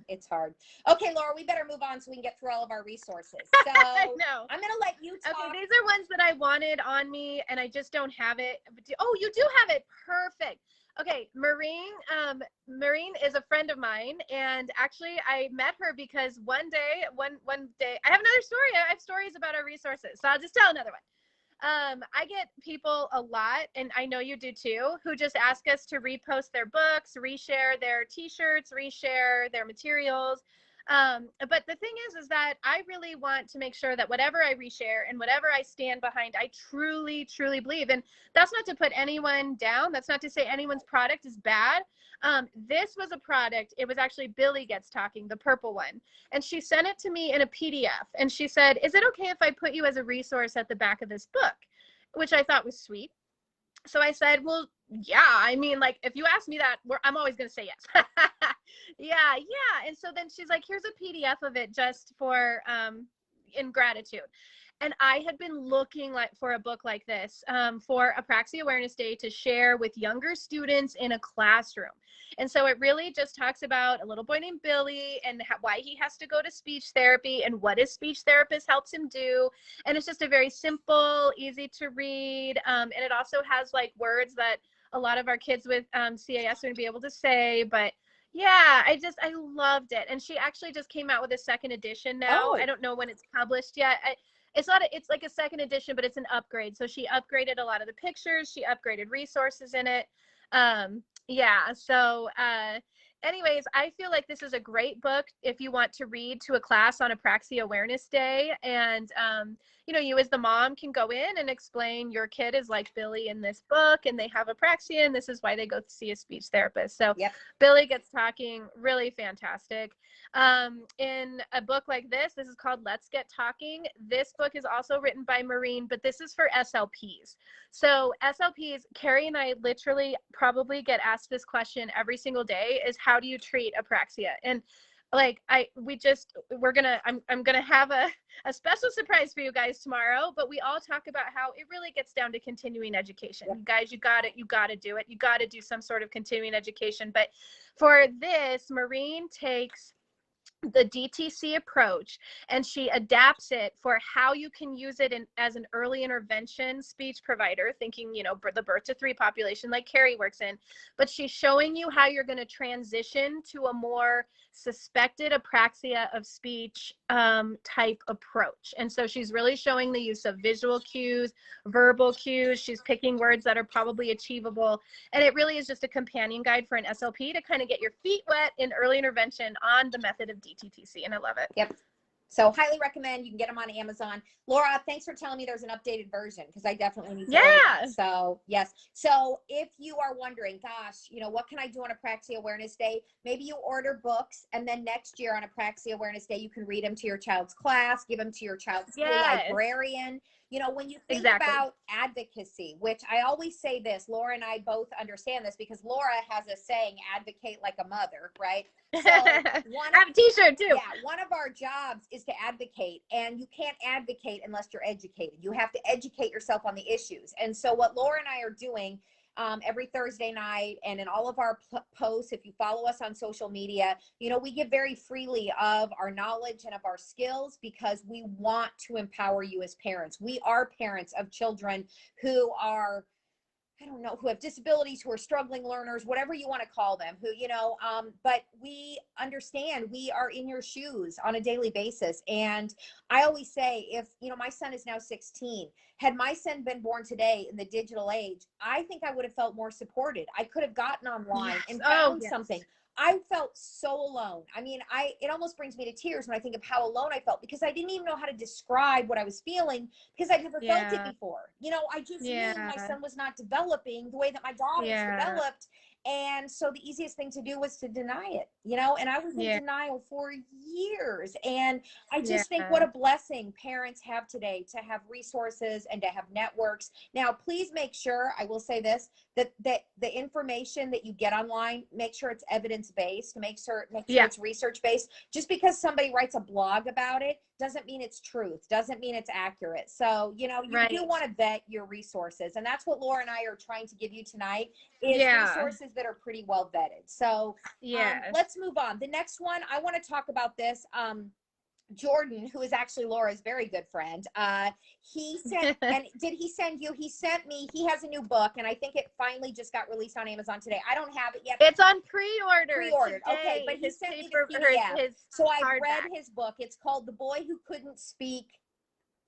it's hard. Okay, Laura, we better move on so we can get through all of our resources. So I'm going to let you talk. Okay, these are ones that I wanted on me and I just don't have it. Oh, you do have it. Perfect. Okay, Maureen is a friend of mine, and actually I met her because one day, I have another story. I have stories about our resources, so I'll just tell another one. I get people a lot, and I know you do too, who just ask us to repost their books, reshare their t-shirts, reshare their materials. But the thing is that I really want to make sure that whatever I reshare and whatever I stand behind, I truly, truly believe. And that's not to put anyone down. That's not to say anyone's product is bad. This was a product. It was actually Billy Gets Talking, the purple one. And she sent it to me in a PDF. And she said, is it okay if I put you as a resource at the back of this book? which I thought was sweet. So I said, well, yeah, I mean, like, if you ask me that, I'm always going to say yes. Yeah. And so then she's like, here's a PDF of it just for, in gratitude. And I had been looking for a book like this for Apraxia Awareness Day to share with younger students in a classroom. And so it really just talks about a little boy named Billy and why he has to go to speech therapy and what his speech therapist helps him do. And it's just a very simple, easy to read. And it also has like words that a lot of our kids with CAS would be able to say. But yeah, I loved it. And she actually just came out with a second edition now. Oh. I don't know when it's published yet. It's like a second edition, but it's an upgrade. So she upgraded a lot of the pictures. She upgraded resources in it. Yeah. So, anyways, I feel like this is a great book if you want to read to a class on Apraxia Awareness Day. And, you know, you as the mom can go in and explain your kid is like Billy in this book and they have apraxia and this is why they go to see a speech therapist. So Yep. Billy gets talking, really fantastic. In a book like this is called Let's Get Talking. This book is also written by Maureen, but this is for SLPs. So SLPs, Carrie and I literally probably get asked this question every single day is how do you treat apraxia? And like, I'm gonna have a special surprise for you guys tomorrow, but we all talk about how it really gets down to continuing education. Yep. You guys, you got to do it. You got to do some sort of continuing education. But for this, Maureen takes the DTC approach and she adapts it for how you can use it as an early intervention speech provider, thinking, you know, the birth to 3 population like Carrie works in, but she's showing you how you're going to transition to a more suspected apraxia of speech type approach. And so she's really showing the use of visual cues, verbal cues. She's picking words that are probably achievable. And it really is just a companion guide for an SLP to kind of get your feet wet in early intervention on the method of DTTC. And I love it. Yep. So highly recommend. You can get them on Amazon. Laura, thanks for telling me there's an updated version because I definitely need to order that. So yes. So if you are wondering, gosh, you know, what can I do on Apraxia Awareness Day? Maybe you order books and then next year on Apraxia Awareness Day, you can read them to your child's class, give them to your child's school librarian. You know, when you think about advocacy, which I always say this, Laura and I both understand this because Laura has a saying, advocate like a mother, right? So I have a t-shirt too. Yeah, one of our jobs is to advocate, and you can't advocate unless you're educated. You have to educate yourself on the issues. And so what Laura and I are doing every Thursday night and in all of our posts, if you follow us on social media, you know, we give very freely of our knowledge and of our skills because we want to empower you as parents. We are parents of children who are, I don't know, who have disabilities, who are struggling learners, whatever you want to call them, who, you know, but we understand we are in your shoes on a daily basis. And I always say, if, you know, my son is now 16, had my son been born today in the digital age, I think I would have felt more supported. I could have gotten online and found something. I felt so alone. I mean, it almost brings me to tears when I think of how alone I felt because I didn't even know how to describe what I was feeling because I'd never felt it before. You know, I just knew my son was not developing the way that my daughter's developed. And so the easiest thing to do was to deny it, you know, and I was in denial for years. And I just think what a blessing parents have today to have resources and to have networks. Now, please make sure, I will say this, that the information that you get online, make sure it's evidence-based, make sure it's research-based. Just because somebody writes a blog about it doesn't mean it's truth, doesn't mean it's accurate. So, you know, you do want to vet your resources. And that's what Laura and I are trying to give you tonight is resources that are pretty well vetted. So let's move on. The next one, I want to talk about this. Jordan, who is actually Laura's very good friend, he sent, and did he send you? He sent me, he has a new book, and I think it finally just got released on Amazon today. I don't have it yet. It's on pre-order. Pre-ordered, okay, but he sent me the PDF. So I read his book. It's called The Boy Who Couldn't Speak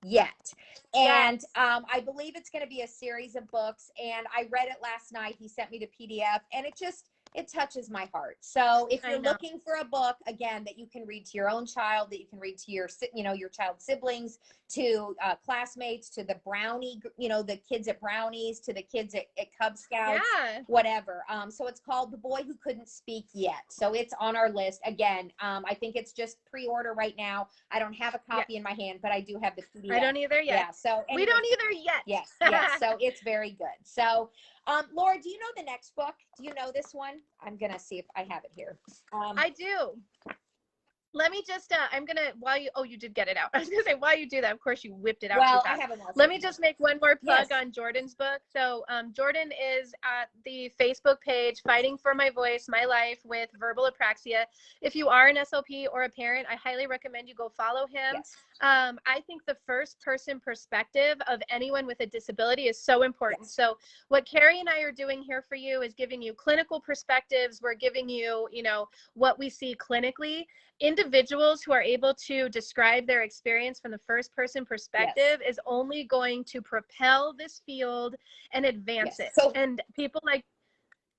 Yet. And I believe it's going to be a series of books, and I read it last night. He sent me the PDF, and it just, it touches my heart. So if I you're know. looking for a book, again, that you can read to your own child, that you can read to your, your child's siblings, to classmates, to the brownie, the kids at brownies, to the kids at Cub Scouts, Yeah. whatever. So it's called The Boy Who Couldn't Speak Yet. So it's on our list. Again, I think it's just pre-order right now. I don't have a copy in my hand, but I do have the PDF. I don't either yet. Yeah. So We anyways, don't either yet. Yes. Yes. So it's very good. So, Laura, do you know the next book? Do you know this one? I'm going to see if I have it here. I do. Let me just, I'm going to, you did get it out. I was going to say, while you do that, of course you whipped it out too fast. I have it. Let me just make one more plug Yes. on Jordan's book. So Jordan is at the Facebook page, Fighting for My Voice, My Life with Verbal Apraxia. If you are an SLP or a parent, I highly recommend you go follow him. Yes. I think the first person perspective of anyone with a disability is so important. Yes. So what Carrie and I are doing here for you is giving you clinical perspectives. We're giving you, what we see clinically. Individuals who are able to describe their experience from the first person perspective is only going to propel this field and advance it. So, and people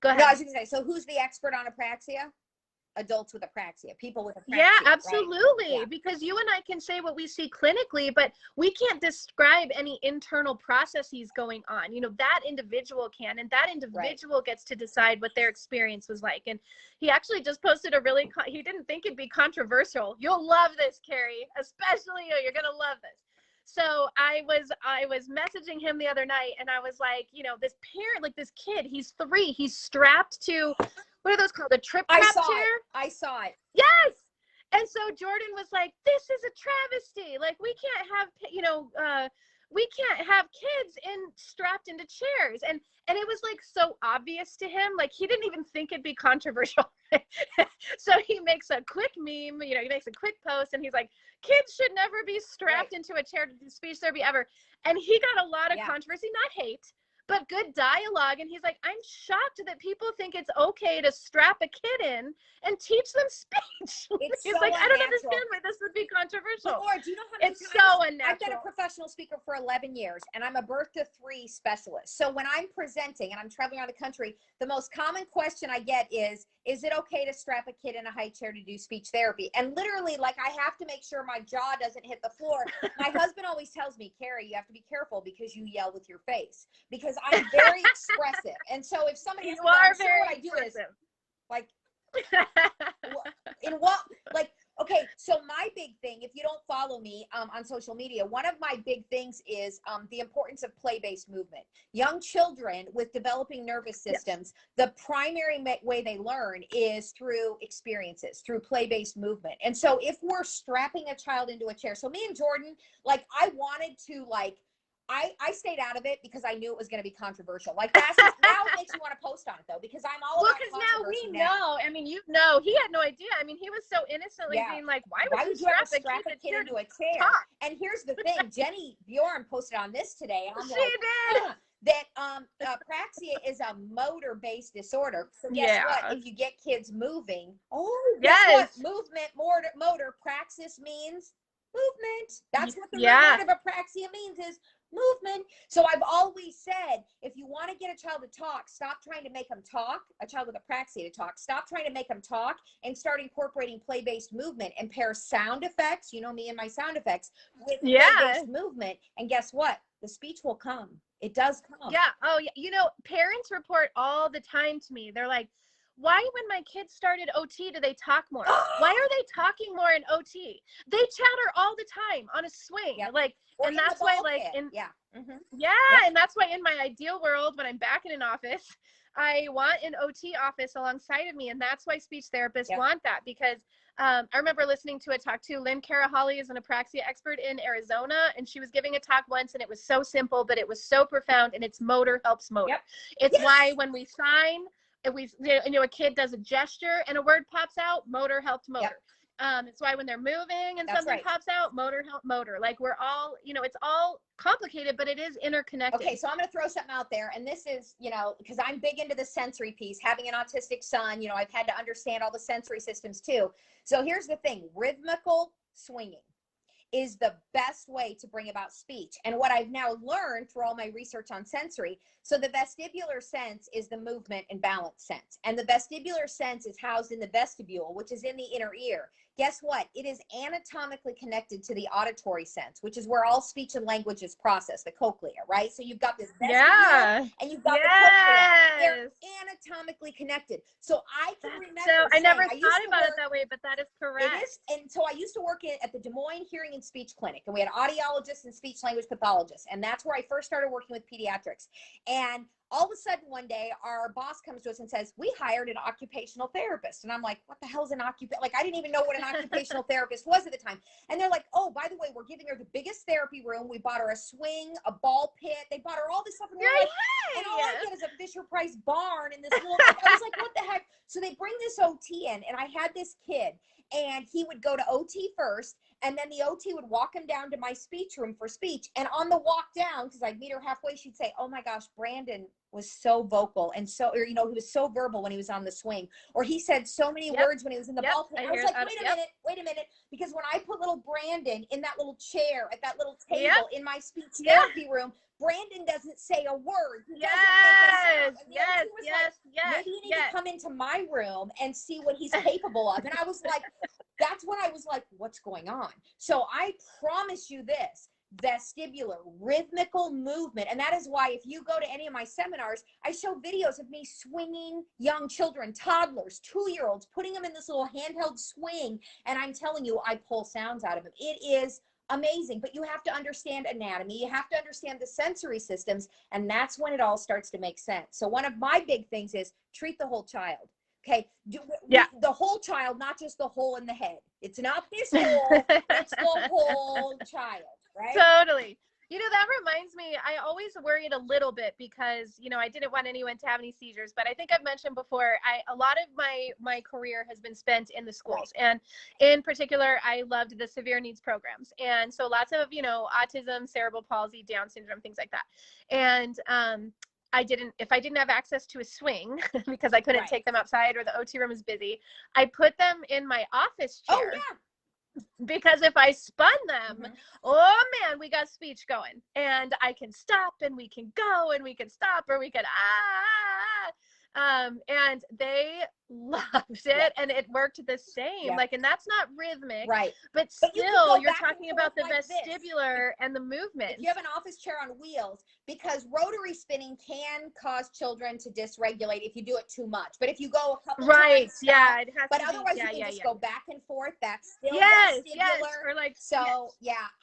go ahead. No, I was going to say, so who's the expert on apraxia? Adults with apraxia, people with apraxia. Yeah, absolutely. Right? Yeah. Because you and I can say what we see clinically, but we can't describe any internal processes going on. That individual can, and that individual gets to decide what their experience was like. And he actually just posted he didn't think it'd be controversial. You'll love this, Carrie, especially you. You're going to love this. So I was messaging him the other night, and I was like, this parent, this kid, he's 3, he's strapped to, what are those called? A trap chair? I saw it. Yes. And so Jordan was like, this is a travesty. We can't have, we can't have kids strapped into chairs. And it was so obvious to him, he didn't even think it'd be controversial. So he makes a quick meme, he makes a quick post, and he's like, kids should never be strapped into a chair to do speech therapy ever. And he got a lot of controversy, not hate, but good dialogue. And he's like, I'm shocked that people think it's okay to strap a kid in and teach them speech. He's so like, I don't unnatural. understand why this would be controversial. But Laura, do you know how many It's times so unnatural. I've been a professional speaker for 11 years, and I'm a birth to 3 specialist. So when I'm presenting and I'm traveling around the country, the most common question I get is it okay to strap a kid in a high chair to do speech therapy? And literally, I have to make sure my jaw doesn't hit the floor. My husband always tells me, Carrie, you have to be careful because you yell with your face, because I'm very expressive. And so if somebody You asks me, are I'm sure very what I do is okay, so my big thing, if you don't follow me on social media, one of my big things is the importance of play-based movement. Young children with developing nervous systems, the primary way they learn is through experiences, through play-based movement. And so if we're strapping a child into a chair, so me and Jordan, I wanted to I stayed out of it because I knew it was going to be controversial. Now it makes me want to post on it though, because I'm all about because controversy. now we know. I mean, he had no idea. I mean, he was so innessently being like, why would you strap a kid into a chair? Talk? And here's the thing, Jenny Bjorn posted on this today. And I'm she did. That apraxia is a motor-based disorder. So guess what? If you get kids moving, movement, motor, praxis means movement. That's what the root word of apraxia means, is movement. So I've always said, if you want to get a child to talk, stop trying to make them talk, a child with apraxia to talk, stop trying to make them talk, and start incorporating play-based movement, and pair sound effects, me and my sound effects, with play-based movement. And guess what? The speech will come. It does come. Yeah. Oh, yeah. Parents report all the time to me. They're like, why, when my kids started OT, do they talk more? Why are they talking more in OT? They chatter all the time on a swing. And that's why, and that's why in my ideal world, when I'm back in an office, I want an OT office alongside of me. And that's why speech therapists want that, because I remember listening to a talk too. Lynn Carahali is an apraxia expert in Arizona, and she was giving a talk once, and it was so simple, but it was so profound, and it's motor helps motor. It's why when we sign, a kid does a gesture and a word pops out, motor helped motor. It's why when they're moving and something pops out, motor help motor. We're all, it's all complicated, but it is interconnected. Okay, so I'm going to throw something out there, and this is, because I'm big into the sensory piece, having an autistic son, I've had to understand all the sensory systems too. So here's the thing, rhythmical swinging is the best way to bring about speech. And what I've now learned through all my research on sensory, so the vestibular sense is the movement and balance sense. And the vestibular sense is housed in the vestibule, which is in the inner ear. Guess what? It is anatomically connected to the auditory sense, which is where all speech and language is processed, the cochlea, right? So you've got this vestibule and you've got the cochlea. They're anatomically connected. So I can remember so I never saying, thought about it that way, but that is correct. it is. And so I used to work at the Des Moines Hearing and Speech Clinic, and we had audiologists and speech language pathologists. And that's where I first started working with pediatrics. And all of a sudden one day our boss comes to us and says, we hired an occupational therapist. And I'm like, what the hell is an like, I didn't even know what an occupational therapist was at the time. And they're like, oh, by the way, we're giving her the biggest therapy room. We bought her a swing, a ball pit. They bought her all this stuff. And, like, and all I get is a Fisher Price barn and this little, I was like, what the heck? So they bring this OT in, and I had this kid, and he would go to OT first, and then the OT would walk him down to my speech room for speech. And on the walk down, because I'd meet her halfway, she'd say, oh my gosh, Brandon was so vocal and so, or, he was so verbal when he was on the swing, or he said so many words when he was in the ball pit. I was like, wait a minute, because when I put little Brandon in that little chair at that little table in my speech therapy room, Brandon doesn't say a word. He doesn't make a sound. Maybe you need to come into my room and see what he's capable of. And I was like, that's when I was like, what's going on? So I promise you this, vestibular, rhythmical movement. And that is why if you go to any of my seminars, I show videos of me swinging young children, toddlers, 2-year-olds, putting them in this little handheld swing. And I'm telling you, I pull sounds out of them. It is amazing, but you have to understand anatomy. You have to understand the sensory systems, and that's when it all starts to make sense. So one of my big things is treat the whole child. Okay, the whole child, not just the hole in the head. It's not this hole, it's the whole child, right? Totally. That reminds me, I always worried a little bit because, I didn't want anyone to have any seizures, but I think I've mentioned before, a lot of my career has been spent in the schools. And in particular, I loved the severe needs programs. And so lots of, autism, cerebral palsy, Down syndrome, things like that. And, if I didn't have access to a swing because I couldn't take them outside or the OT room is busy, I put them in my office chair. Oh, yeah. Because if I spun them, oh man, we got speech going, and I can stop and we can go and we can stop or we can and they loved it, and it worked the same. And that's not rhythmic, but still you're talking about the vestibular and the movement. If you have an office chair on wheels, because rotary spinning can cause children to dysregulate if you do it too much. But if you go a couple times, it has but to otherwise be, you can just go back and forth. That's still vestibular. Or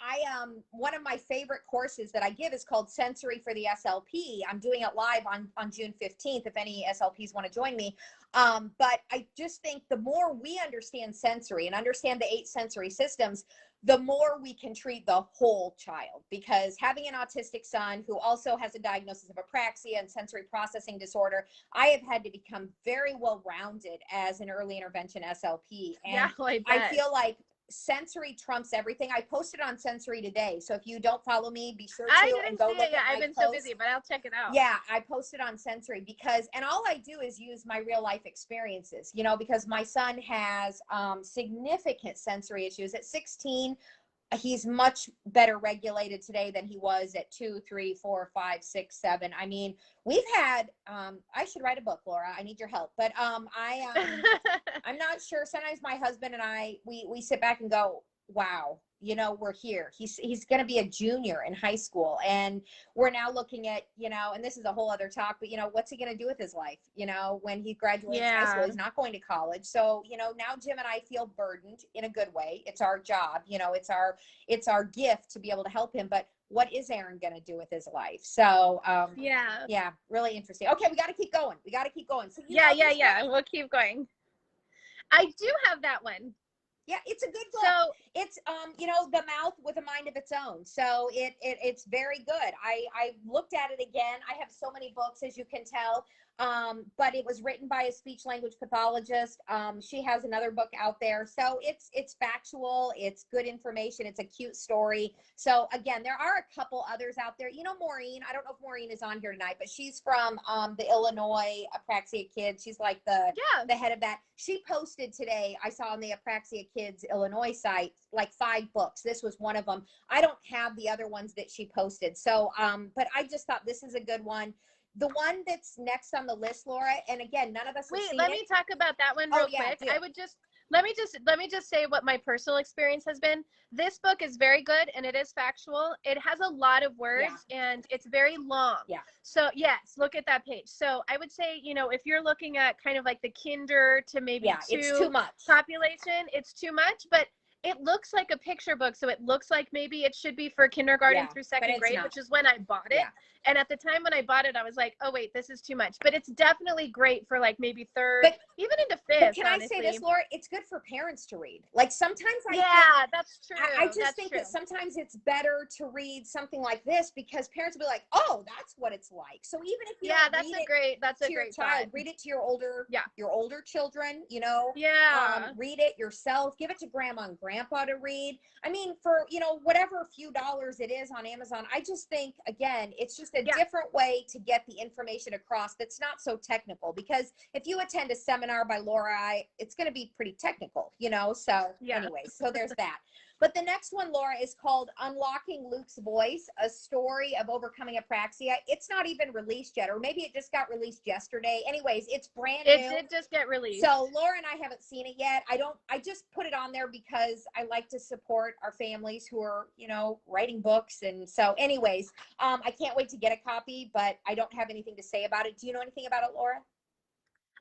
I one of my favorite courses that I give is called Sensory for the SLP. I'm doing it live on June 15th if any SLPs want to join me. But I just think the more we understand sensory and understand the 8 sensory systems, the more we can treat the whole child. Because having an autistic son who also has a diagnosis of apraxia and sensory processing disorder, I have had to become very well-rounded as an early intervention SLP. And I feel like sensory trumps everything. I posted on Sensory today, so if you don't follow me, be sure to and go look at my I've been so busy, but I'll check it out. Yeah, I posted on Sensory because, and all I do is use my real life experiences, because my son has significant sensory issues. At 16, he's much better regulated today than he was at 2, 3, 4, 5, 6, 7. I mean, we've had, I should write a book, Laura. I need your help. But I'm not sure. Sometimes my husband and I, we sit back and go, wow, we're here. He's going to be a junior in high school. And we're now looking at, and this is a whole other talk, but, what's he going to do with his life? When he graduates high school, he's not going to college. So, now Jim and I feel burdened in a good way. It's our job, it's our gift to be able to help him. But what is Aaron going to do with his life? So, really interesting. Okay. We got to keep going. So, we'll keep going. I do have that one. Yeah, it's a good book. So it's The Mouth with a Mind of Its Own. So it's very good. I looked at it again. I have so many books, as you can tell. But it was written by a speech language pathologist. She has another book out there. So it's factual, it's good information, it's a cute story. So again, there are a couple others out there. Maureen, I don't know if Maureen is on here tonight, but she's from the Illinois Apraxia Kids. She's like the head of that. She posted today, I saw on the Apraxia Kids Illinois site, like 5 books. This was one of them. I don't have the other ones that she posted. So, but I just thought this is a good one. The one that's next on the list, Laura, and again, none of us have Wait, seen let it. me talk about that one Oh, real yeah, quick. do. I would just let me just say what my personal experience has been. This book is very good and it is factual. It has a lot of words and it's very long. Yeah. So yes, look at that page. So I would say, you know, if you're looking at kind of like the kinder to maybe it's 2 too much. population, it's too much, but it looks like a picture book. So it looks like maybe it should be for kindergarten through but 2nd it's grade, not. which is when I bought it. Yeah. And at the time when I bought it, I was like, oh wait, this is too much. But it's definitely great for like maybe 3rd, even into 5th. But can honestly. I say this, Laura? It's good for parents to read. Like sometimes That's true. I just think that sometimes it's better to read something like this because parents will be like, oh, that's what it's like. So even if you don't that's read a it great to your child, read it to your older children, you know. Read it yourself. Give it to grandma and grandpa to read. I mean, for, you know, whatever few dollars it is on Amazon, I just think, again, it's just a different way to get the information across that's not so technical. Because if you attend a seminar by Laura, it's going to be pretty technical, you know. So anyway, so there's that. But the next one, Laura, is called Unlocking Luke's Voice, a story of overcoming apraxia. It's not even released yet, or maybe it just got released yesterday. Anyways, it's brand new. It did just get released. So Laura and I haven't seen it yet. I just put it on there because I like to support our families who are, you know, writing books. And so anyways, I can't wait to get a copy, but I don't have anything to say about it. Do you know anything about it, Laura?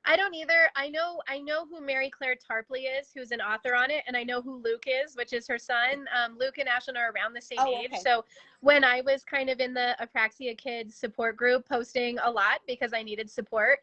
I don't either. I know who Mary Claire Tarpley is, who's an author on it, and I know who Luke is, which is her son. Luke and Ashlyn are around the same age. So when I was kind of in the Apraxia Kids support group posting a lot because I needed support,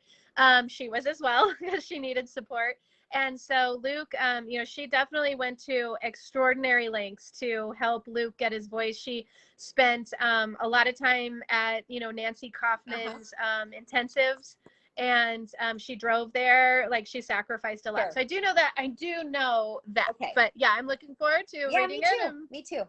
she was as well because she needed support. And so Luke, you know, she definitely went to extraordinary lengths to help Luke get his voice. She spent a lot of time at, you know, Nancy Kaufman's intensives. And she drove there, like she sacrificed a lot. So I do know that. But yeah, I'm looking forward to reading it. Me too.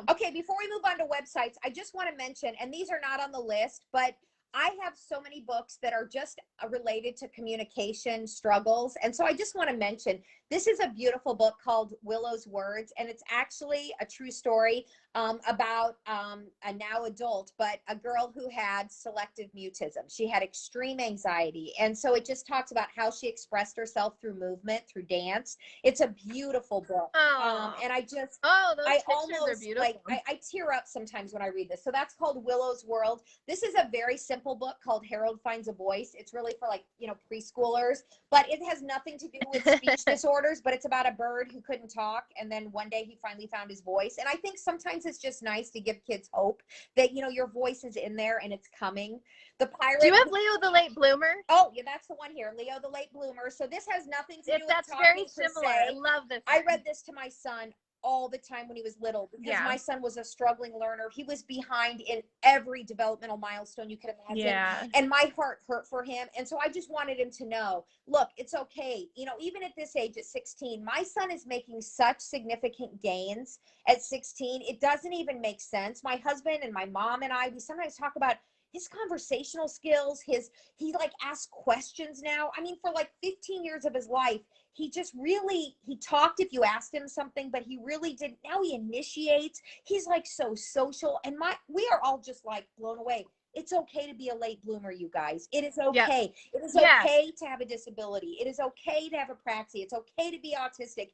Okay, before we move on to websites, I just want to mention, and these are not on the list, but I have so many books that are just related to communication struggles. And so I just want to mention, this is a beautiful book called Willow's Words, and it's actually a true story about a now adult, but a girl who had selective mutism. She had extreme anxiety. And so it just talks about how she expressed herself through movement, through dance. It's a beautiful book. And I just, I almost like, I tear up sometimes when I read this. So that's called Willow's World. This is a very simple book called Harold Finds a Voice. It's really for like, you know, preschoolers, but it has nothing to do with speech disorders, but it's about a bird who couldn't talk. And then one day he finally found his voice. And I think sometimes it's just nice to give kids hope that, you know, your voice is in there and it's coming. The Pirate. Do you have Leo the Late Bloomer? Oh, yeah, that's the one here. Leo the Late Bloomer. So this has nothing to do with that's talking very per similar. se. I love this. I read this to my son all the time when he was little because my son was a struggling learner. He was behind in every developmental milestone you could imagine. And my heart hurt for him. And so I just wanted him to know, look, it's okay. You know, even at this age, at 16, my son is making such significant gains at 16. It doesn't even make sense. My husband and my mom and I, we sometimes talk about his conversational skills, he like asks questions now. I mean, for like 15 years of his life, he just really, he talked if you asked him something, but he really didn't. Now he initiates. He's like so social. And we are all just like blown away. It's okay to be a late bloomer, you guys. It is okay. It is okay to have a disability. It is okay to have apraxia. It's okay to be autistic.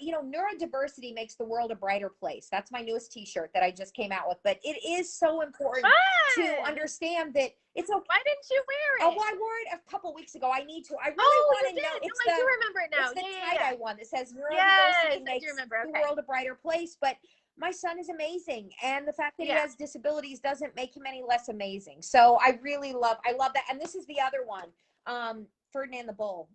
You know, neurodiversity makes the world a brighter place. That's my newest t-shirt that I just came out with. But it is so important to understand that it's okay. Why didn't you wear it? Oh, well, I wore it a couple weeks ago. I need to. I really want to know. I do remember it now. It's the tie-dye one that says neurodiversity makes the world a brighter place. But my son is amazing, and the fact that he has disabilities doesn't make him any less amazing. So I love that. And this is the other one, Ferdinand the Bull.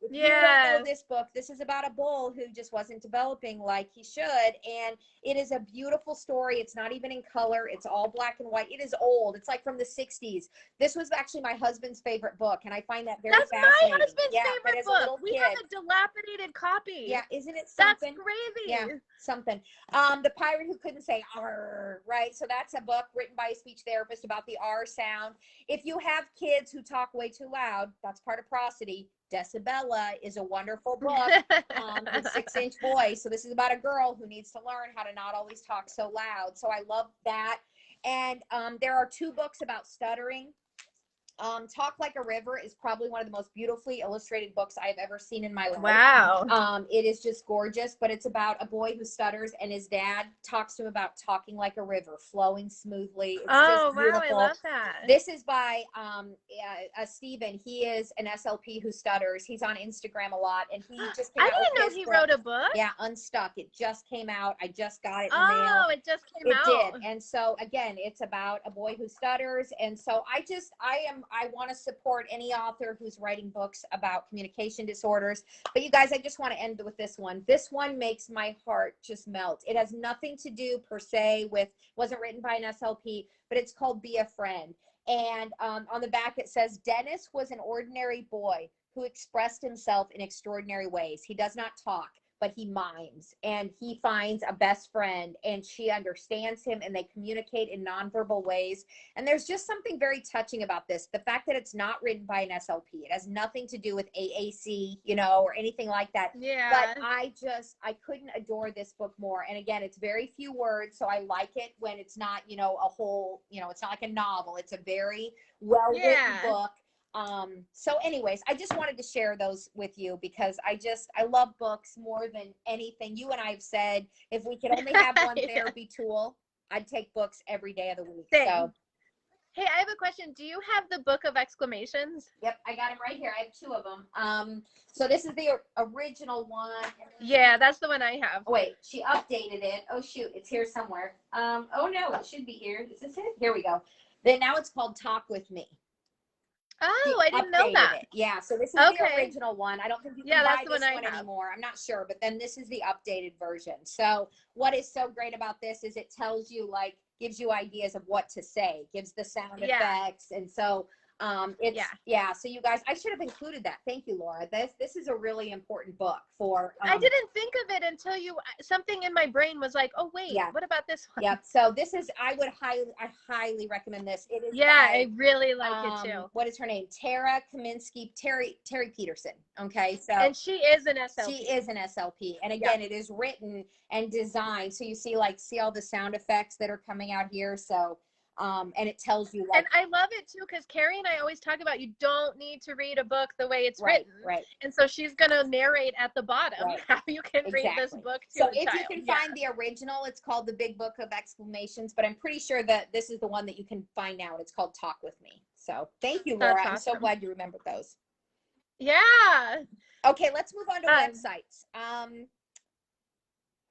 If you don't know this book, this is about a bull who just wasn't developing like he should, and it is a beautiful story. It's not even in color. It's all black and white. It is old. It's like from the 60s. This was actually my husband's favorite book, and I find that very fascinating. That's my husband's favorite book. We have a dilapidated copy. Yeah, isn't it something? That's crazy. Yeah, something. The Pirate Who Couldn't Say R, right? So that's a book written by a speech therapist about the R sound. If you have kids who talk way too loud, that's part of prosody. Decibella is a wonderful book with 6-inch voice. So this is about a girl who needs to learn how to not always talk so loud. So I love that. And there are 2 books about stuttering. Talk Like a River is probably one of the most beautifully illustrated books I've ever seen in my life. Wow. It is just gorgeous, but it's about a boy who stutters, and his dad talks to him about talking like a river, flowing smoothly. It's just beautiful. Wow, I love that. This is by Stephen. He is an SLP who stutters. He's on Instagram a lot, and he just came I out with didn't know his he book. wrote a book. Yeah, Unstuck. It just came out. I just got it in the mail. Oh, it just came out. It did. And so again, it's about a boy who stutters. And so I want to support any author who's writing books about communication disorders. But you guys, I just want to end with this one. This one makes my heart just melt. It has nothing to do per se with, wasn't written by an SLP, but it's called Be a Friend. And on the back, it says, Dennis was an ordinary boy who expressed himself in extraordinary ways. He does not talk, but he mimes, and he finds a best friend, and she understands him, and they communicate in nonverbal ways. And there's just something very touching about this. The fact that it's not written by an SLP, it has nothing to do with AAC, you know, or anything like that. Yeah. But I couldn't adore this book more. And again, it's very few words, so I like it when it's not, you know, a whole, you know, it's not like a novel. It's a very well-written book. So anyways, I just wanted to share those with you because I love books more than anything. You and I have said, if we could only have one therapy tool, I'd take books every day of the week. Same. So, hey, I have a question. Do you have the Book of Exclamations? yep, I got them right here. I have 2 of them. So this is the original one. Yeah, that's the one I have. Oh, wait, she updated it. Oh shoot, it's here somewhere. Oh no, it should be here. Is this it? Here we go. Then now it's called Talk With Me. Oh, I didn't know that. Yeah, so this is the original one. I don't think you can buy this one anymore. I'm not sure, but then this is the updated version. So what is so great about this is it tells you, like, gives you ideas of what to say, gives the sound effects. And so so you guys, I should have included that. Thank you, Laura. This is a really important book for I didn't think of it until something in my brain was like, oh wait, what about this one? Yep. So this is, I highly recommend this. It is I really like it too. What is her name? Tara Kaminsky, Terry Peterson. Okay. So and she is an SLP. She is an SLP. And again, it is written and designed. So you see all the sound effects that are coming out here. So and it tells you, like, and I love it too, because Carrie and I always talk about, you don't need to read a book the way it's written. Right. And so she's going to narrate at the bottom how you can read this book to so a if child. you can find the original, it's called The Big Book of Exclamations, but I'm pretty sure that this is the one that you can find now, and it's called Talk With Me. So thank you, Laura. I'm so glad you remembered those. Yeah. Okay, let's move on to websites.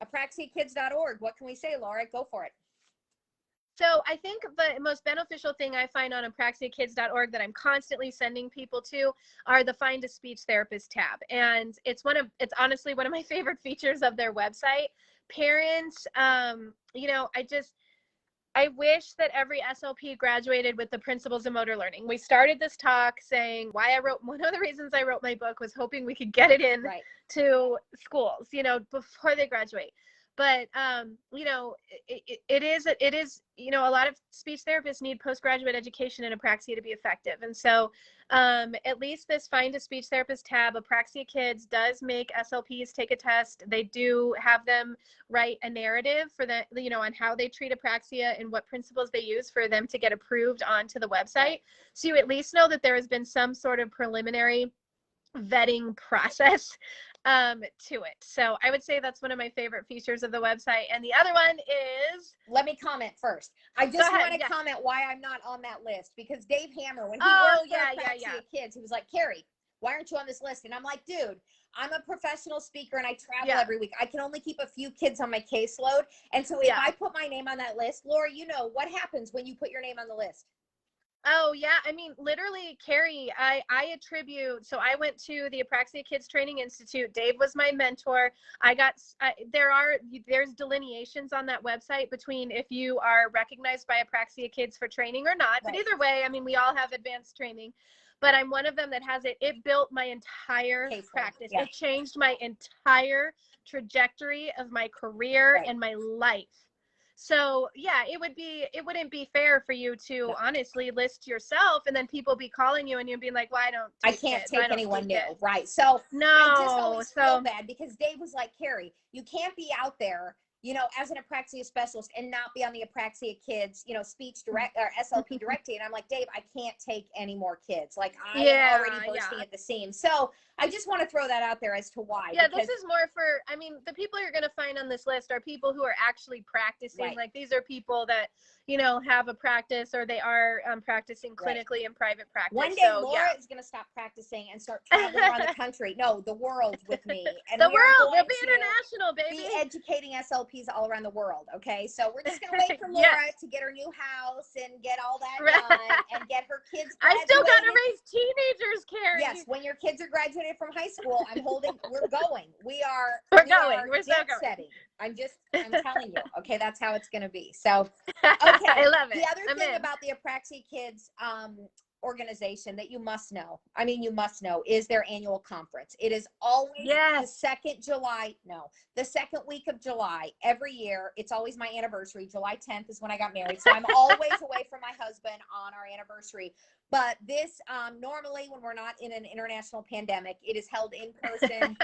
Apraxiakids.org. What can we say, Laura? Go for it. So I think the most beneficial thing I find on apraxiakids.org that I'm constantly sending people to are the Find a Speech Therapist tab. And it's honestly one of my favorite features of their website. Parents, you know, I wish that every SLP graduated with the principles of motor learning. We started this talk saying one of the reasons I wrote my book was hoping we could get it in to schools, you know, before they graduate. But, you know, it is, you know, a lot of speech therapists need postgraduate education in apraxia to be effective. And so at least this Find a Speech Therapist tab, Apraxia Kids does make SLPs take a test. They do have them write a narrative for the, you know, on how they treat apraxia and what principles they use for them to get approved onto the website. So you at least know that there has been some sort of preliminary vetting process to it. So I would say that's one of my favorite features of the website. And the other one is, let me comment first. I just want to comment why I'm not on that list, because Dave Hammer, when he worked for Apraxia Kids, he was like, Carrie, why aren't you on this list? And I'm like, dude, I'm a professional speaker and I travel every week. I can only keep a few kids on my caseload. And so if I put my name on that list, Laura, you know what happens when you put your name on the list. Oh yeah, I mean, literally, Carrie, I attribute, so I went to the Apraxia Kids Training Institute. Dave was my mentor. There's delineations on that website between if you are recognized by Apraxia Kids for training or not. But either way, I mean, we all have advanced training. But I'm one of them that has it. It built my entire practice. It changed my entire trajectory of my career and my life. So yeah, it wouldn't be fair for you to honestly list yourself and then people be calling you and you being like, well, I don't I take can't kids. take I don't anyone take new, kids. right? So I just No. always feel So bad because Dave was like, Carrie, you can't be out there, you know, as an apraxia specialist and not be on the Apraxia Kids, you know, speech direct or SLP directing. And I'm like, Dave, I can't take any more kids. Like I am already bursting at the seams. So I just want to throw that out there as to why. Yeah, because, this is more for, I mean, the people you're going to find on this list are people who are actually practicing. Right. Like these are people that, you know, have a practice or they are practicing clinically in private practice. One day so, Laura is going to stop practicing and start traveling around the country. No, the world with me. And the we are world, going they'll be international, baby. be educating SLPs all around the world. Okay. So we're just going to wait for Laura to get her new house and get all that done and get her kids graduated. I still got to raise teenagers, Carrie. Yes. When your kids are graduated from high school, we're going. We're jet setting. I'm telling you. Okay. That's how it's going to be. So, okay. I love it. The other thing about the Apraxia Kids, organization that you must know, is their annual conference. It is always the second week of July every year. It's always my anniversary. July 10th is when I got married. So I'm always away from my husband on our anniversary. But this, normally when we're not in an international pandemic, it is held in person.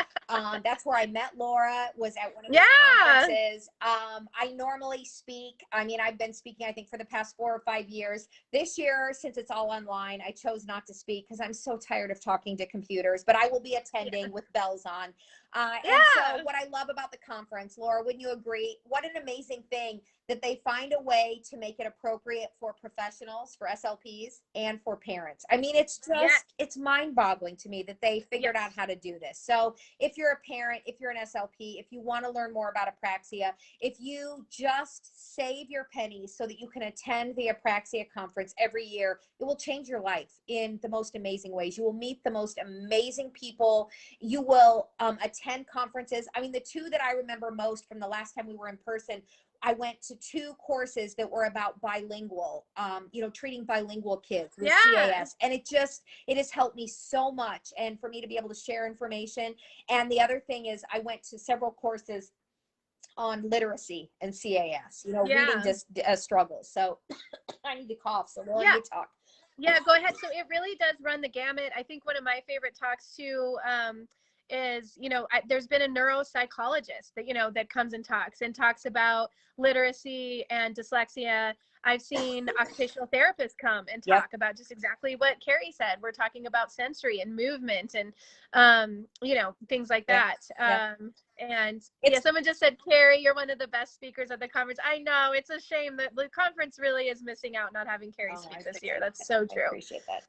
That's where I met Laura, was at one of the conferences. I normally speak. I mean, I've been speaking, I think, for the past 4 or 5 years. This year, since it's all online, I chose not to speak because I'm so tired of talking to computers, but I will be attending with bells on. And so what I love about the conference, Laura, wouldn't you agree? What an amazing thing that they find a way to make it appropriate for professionals, for SLPs, and for parents. I mean, it's just, it's mind-boggling to me that they figured out how to do this. So if you're a parent, if you're an SLP, if you want to learn more about apraxia, if you just save your pennies so that you can attend the Apraxia conference every year, it will change your life in the most amazing ways. You will meet the most amazing people. You will attend conferences. I mean, the two that I remember most from the last time we were in person, I went to 2 courses that were about bilingual, treating bilingual kids with CAS. And it has helped me so much. And for me to be able to share information. And the other thing is I went to several courses on literacy and CAS, reading struggles. So I need to cough. So Laura, you talk. Yeah, go ahead. So it really does run the gamut. I think one of my favorite talks too, is, there's been a neuropsychologist that comes and talks about literacy and dyslexia. I've seen occupational therapists come and talk about just exactly what Carrie said. We're talking about sensory and movement and, things like that. And someone just said, Carrie, you're one of the best speakers at the conference. I know, it's a shame that the conference really is missing out not having Carrie speak this year. That's so true. I appreciate that.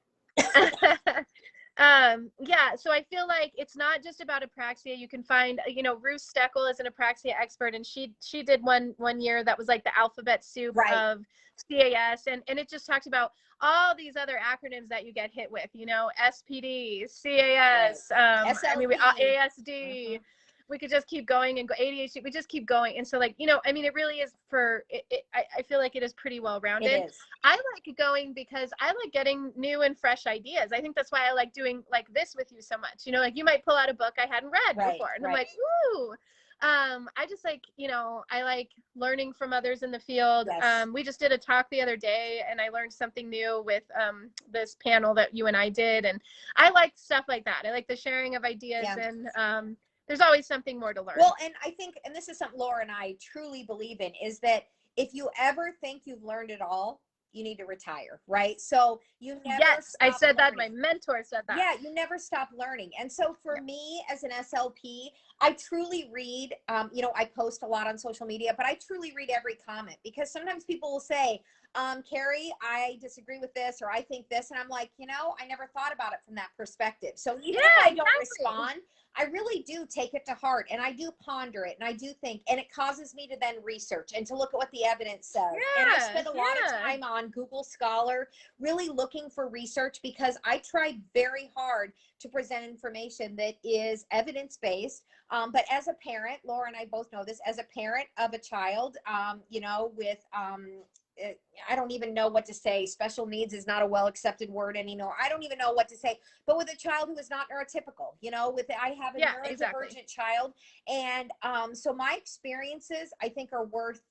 So I feel like it's not just about apraxia. You can find, Ruth Steckel is an apraxia expert, and she did one year that was like the alphabet soup of CAS, and it just talked about all these other acronyms that you get hit with, SPD, CAS, ASD. We could just keep going and go ADHD. We just keep going. And so it really is I feel like it is pretty well rounded. It is. I like going because I like getting new and fresh ideas. I think that's why I like doing like this with you so much. You might pull out a book I hadn't read before. And I'm like, ooh. I just like, I like learning from others in the field. Yes. We just did a talk the other day and I learned something new with this panel that you and I did. And I like stuff like that. I like the sharing of ideas and there's always something more to learn. Well, and I think, and this is something Laura and I truly believe in, is that if you ever think you've learned it all, you need to retire, right? So you never stop I said learning. That. My mentor said that. Yeah, you never stop learning. And so for me as an SLP, I truly read, I post a lot on social media, but I truly read every comment because sometimes people will say, Carrie, I disagree with this, or I think this. And I'm like, I never thought about it from that perspective. So even if I don't respond, I really do take it to heart and I do ponder it and I do think, and it causes me to then research and to look at what the evidence says. And I spend a lot of time on Google Scholar, really looking for research because I try very hard to present information that is evidence-based. But as a parent, Laura and I both know this, as a parent of a child, with, I don't even know what to say. Special needs is not a well accepted word anymore. I don't even know what to say. But with a child who is not neurotypical, I have a neurodivergent child. And so my experiences, I think, are worth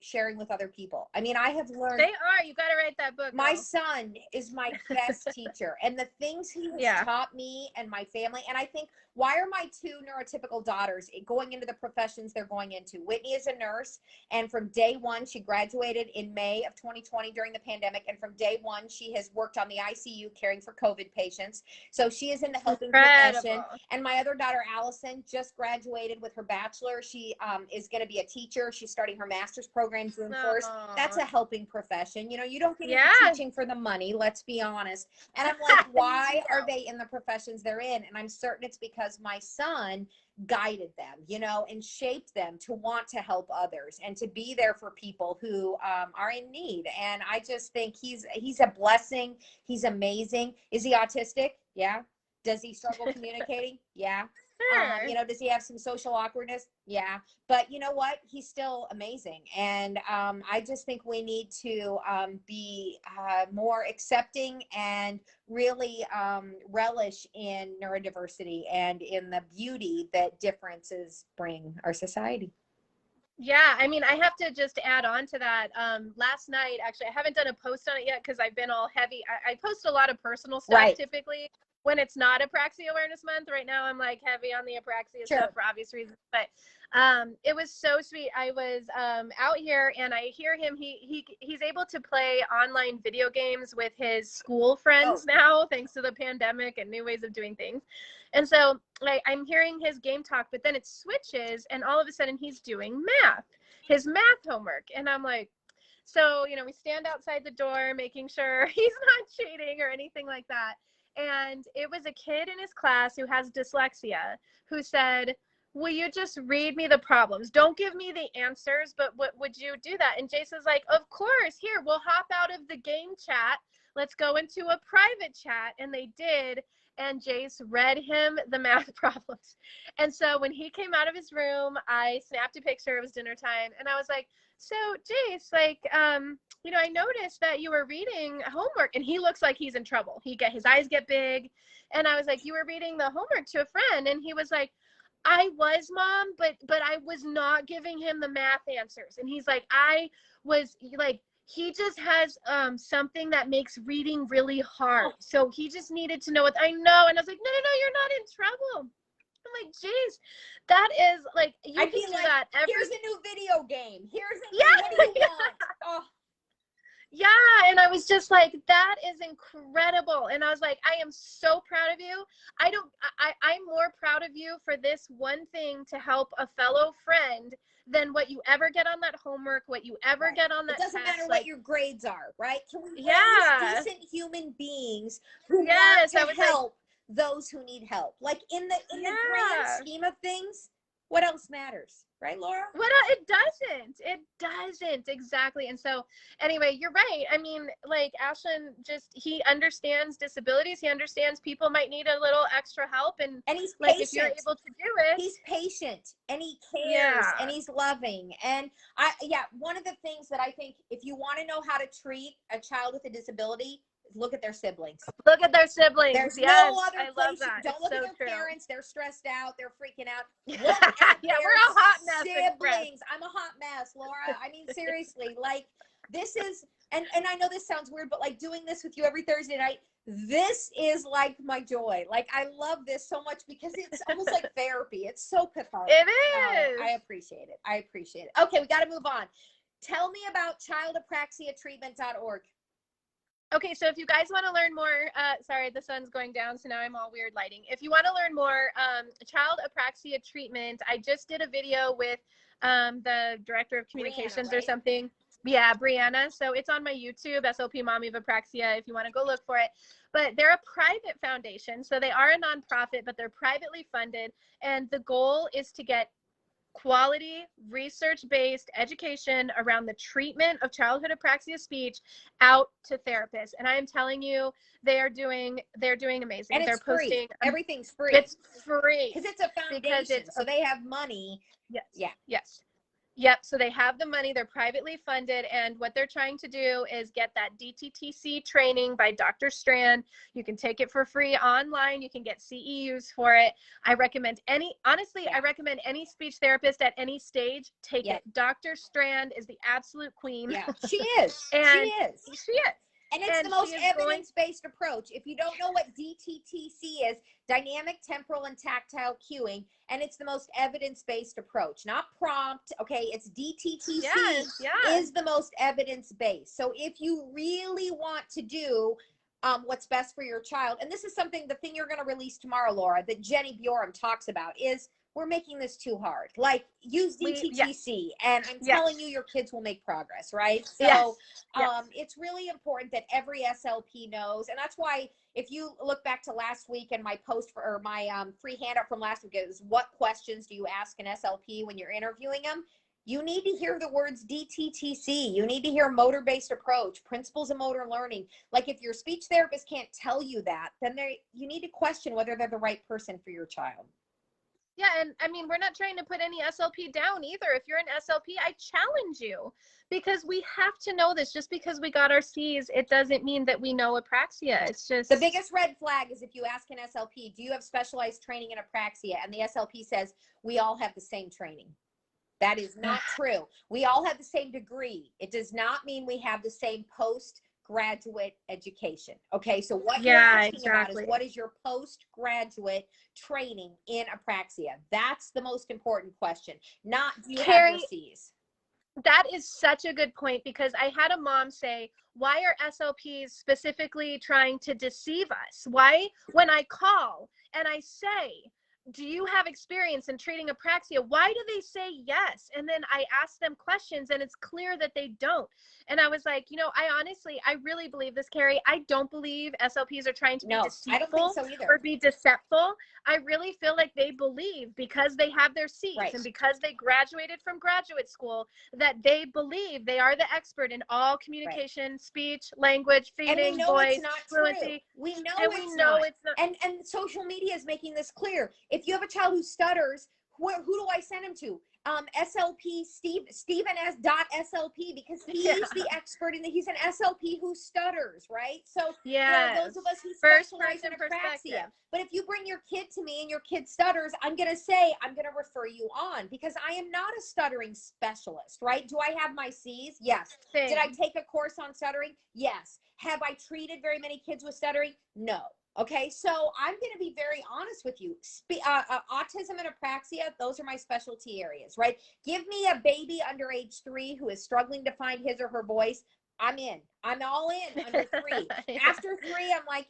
sharing with other people. I mean, I have learned. They are. You got to write that book. My girl. son is my best teacher, and the things he has taught me and my family. And I think, why are my two neurotypical daughters going into the professions they're going into? Whitney is a nurse, and from day one, she graduated in May of 2020 during the pandemic. And from day one, she has worked on the ICU caring for COVID patients. So she is in the helping profession. And my other daughter, Allison, just graduated with her bachelor. She is going to be a teacher. She's starting her master's program June 1st. That's a helping profession. You know, you don't get into teaching for the money, let's be honest. And I'm like, why are they in the professions they're in? And I'm certain it's because my son guided them, you know, and shaped them to want to help others and to be there for people who are in need. And I just think he's a blessing. He's amazing. Is he autistic? Yeah. Does he struggle communicating? Yeah. Sure. You know, does he have some social awkwardness? Yeah. But you know what? He's still amazing. And I just think we need to be more accepting and really relish in neurodiversity and in the beauty that differences bring our society. Yeah, I mean, I have to just add on to that. Last night, actually, I haven't done a post on it yet because I've been all heavy. I post a lot of personal stuff typically when it's not Apraxia Awareness Month. Right now, I'm like heavy on the Apraxia stuff for obvious reasons. But it was so sweet. I was out here and I hear him. He's able to play online video games with his school friends now, thanks to the pandemic and new ways of doing things. And so I'm hearing his game talk, but then it switches and all of a sudden he's doing math, his math homework. And I'm like, so, you know, we stand outside the door making sure he's not cheating or anything like that. And it was a kid in his class who has dyslexia who said, will you just read me the problems? Don't give me the answers, but what would you do that? And Jason's like, of course, here, we'll hop out of the game chat. Let's go into a private chat. And they did. And Jace read him the math problems. And so when he came out of his room, I snapped a picture. It was dinner time. And I was like, so Jace, like, you know, I noticed that you were reading homework. And he looks like he's in trouble. His eyes get big. And I was like, you were reading the homework to a friend. And he was like, I was, Mom, but I was not giving him the math answers. And he's like, I was like, he just has something that makes reading really hard. So he just needed to know what I know. And I was like, no, you're not in trouble. I'm like, geez, that is like, you can do like, that. Here's a new video game. Here's a new, what do you want? Oh. Yeah, and I was just like, that is incredible. And I was like, I am so proud of you. I'm more proud of you for this one thing to help a fellow friend than what you ever get on that homework, what you ever get on that test. It doesn't matter what your grades are, right? Can we raise decent human beings who want to help those who need help? Like in the grand scheme of things, what else matters? Right, Laura? It doesn't. Exactly. And so anyway, you're right. I mean, like Ashlyn he understands disabilities. He understands people might need a little extra help. And he's like, patient. if you're able to do it. He's patient and he cares and he's loving. And one of the things that I think, if you want to know how to treat a child with a disability, look at their siblings. Look at their siblings. There's no other place. Don't look at their parents. They're stressed out. They're freaking out. We're a hot mess. Siblings. I'm a hot mess, Laura. I mean, seriously, like this is, and I know this sounds weird, but like doing this with you every Thursday night, this is like my joy. Like I love this so much because it's almost like therapy. It's so cathartic. It is. I appreciate it. Okay, we got to move on. Tell me about childapraxiatreatment.org. Okay, so if you guys want to learn more, sorry, the sun's going down, so now I'm all weird lighting. If you want to learn more, child apraxia treatment, I just did a video with the director of communications Brianna, right? Or something. Yeah, Brianna. So it's on my YouTube, SLP Mommy of Apraxia, if you want to go look for it. But they're a private foundation, so they are a nonprofit, but they're privately funded. And the goal is to get quality research-based education around the treatment of childhood apraxia speech out to therapists. And I am telling you, they're doing amazing. And they're posting everything's free. It's free because it's a foundation, so they have money. Yes. Yep. So they have the money, they're privately funded. And what they're trying to do is get that DTTC training by Dr. Strand. You can take it for free online. You can get CEUs for it. I recommend honestly, I recommend any speech therapist at any stage, take it. Dr. Strand is the absolute queen. Yeah, she is. And she is. She is. And it's the most evidence-based approach. If you don't know what DTTC is, dynamic, temporal, and tactile cueing, and it's the most evidence-based approach, not prompt. Okay, it's DTTC is the most evidence-based. So if you really want to do what's best for your child, and this is something, the thing you're going to release tomorrow, Laura, that Jenny Bjorn talks about is, we're making this too hard. Like, use DTTC, and I'm telling you, your kids will make progress, right? So it's really important that every SLP knows. And that's why, if you look back to last week and my post for, or my free handout from last week is, what questions do you ask an SLP when you're interviewing them? You need to hear the words DTTC. You need to hear motor-based approach, principles of motor learning. Like, if your speech therapist can't tell you that, then you need to question whether they're the right person for your child. Yeah, and I mean, we're not trying to put any SLP down either. If you're an SLP, I challenge you, because we have to know this. Just because we got our C's, it doesn't mean that we know apraxia. It's just... The biggest red flag is if you ask an SLP, do you have specialized training in apraxia? And the SLP says, we all have the same training. That is not true. We all have the same degree. It does not mean we have the same postgraduate education. Okay, so what you're asking about is, what is your postgraduate training in apraxia? That's the most important question, not do you have your C's. That is such a good point, because I had a mom say, why are SLPs specifically trying to deceive us? Why, when I call and I say, do you have experience in treating apraxia? Why do they say yes? And then I ask them questions and it's clear that they don't. And I was like, I really believe this, Carrie. I don't believe SLPs are trying to be deceitful, I don't think so either, or be deceptive. I really feel like they believe, because they have their C's and because they graduated from graduate school, that they believe they are the expert in all communication, speech, language, feeding, voice, fluency. We know it's not. And social media is making this clear. If you have a child who stutters, who do I send him to? SLP Stephen S.SLP, because he's the expert in he's an SLP who stutters, right? So those of us who specialize in apraxia. But if you bring your kid to me and your kid stutters, I'm going to refer you on, because I am not a stuttering specialist, right? Do I have my C's? Yes. Same. Did I take a course on stuttering? Yes. Have I treated very many kids with stuttering? No. Okay, so I'm going to be very honest with you. Autism and apraxia, those are my specialty areas, right? Give me a baby under age 3 who is struggling to find his or her voice. I'm in. I'm all in under 3. After 3, I'm like,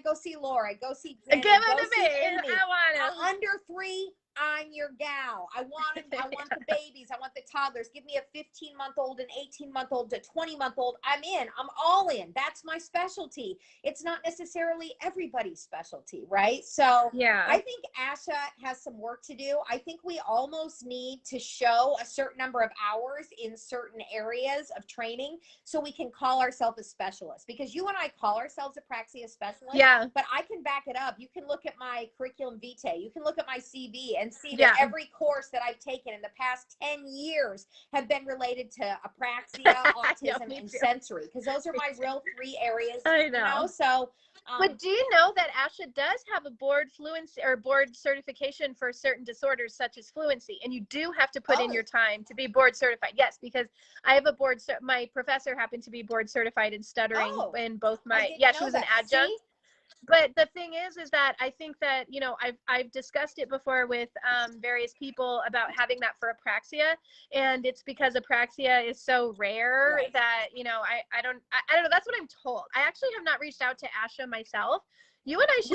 go see Laura. Go see Jenny. Give it to me. I want it. Under 3, I'm your gal. I want the babies. I want the toddlers. Give me a 15-month-old, an 18-month-old, a 20-month-old. I'm in. I'm all in. That's my specialty. It's not necessarily everybody's specialty, right? So I think Asha has some work to do. I think we almost need to show a certain number of hours in certain areas of training so we can call ourselves a specialist, because you and I call ourselves apraxia specialists, but I can back it up. You can look at my curriculum vitae. You can look at my CV and see that every course that I've taken in the past 10 years have been related to apraxia, autism, and sensory, because those are my real 3 areas. I know. So, but do you know that Asha does have a board fluency or board certification for certain disorders such as fluency, and you do have to put in your time to be board certified? Yes, because I have a my professor happened to be board certified in stuttering in both my she was an adjunct. See? But the thing is that I think that, I've discussed it before with various people about having that for apraxia, and it's because apraxia is so rare that, I don't know. That's what I'm told. I actually have not reached out to Asha myself. You and I should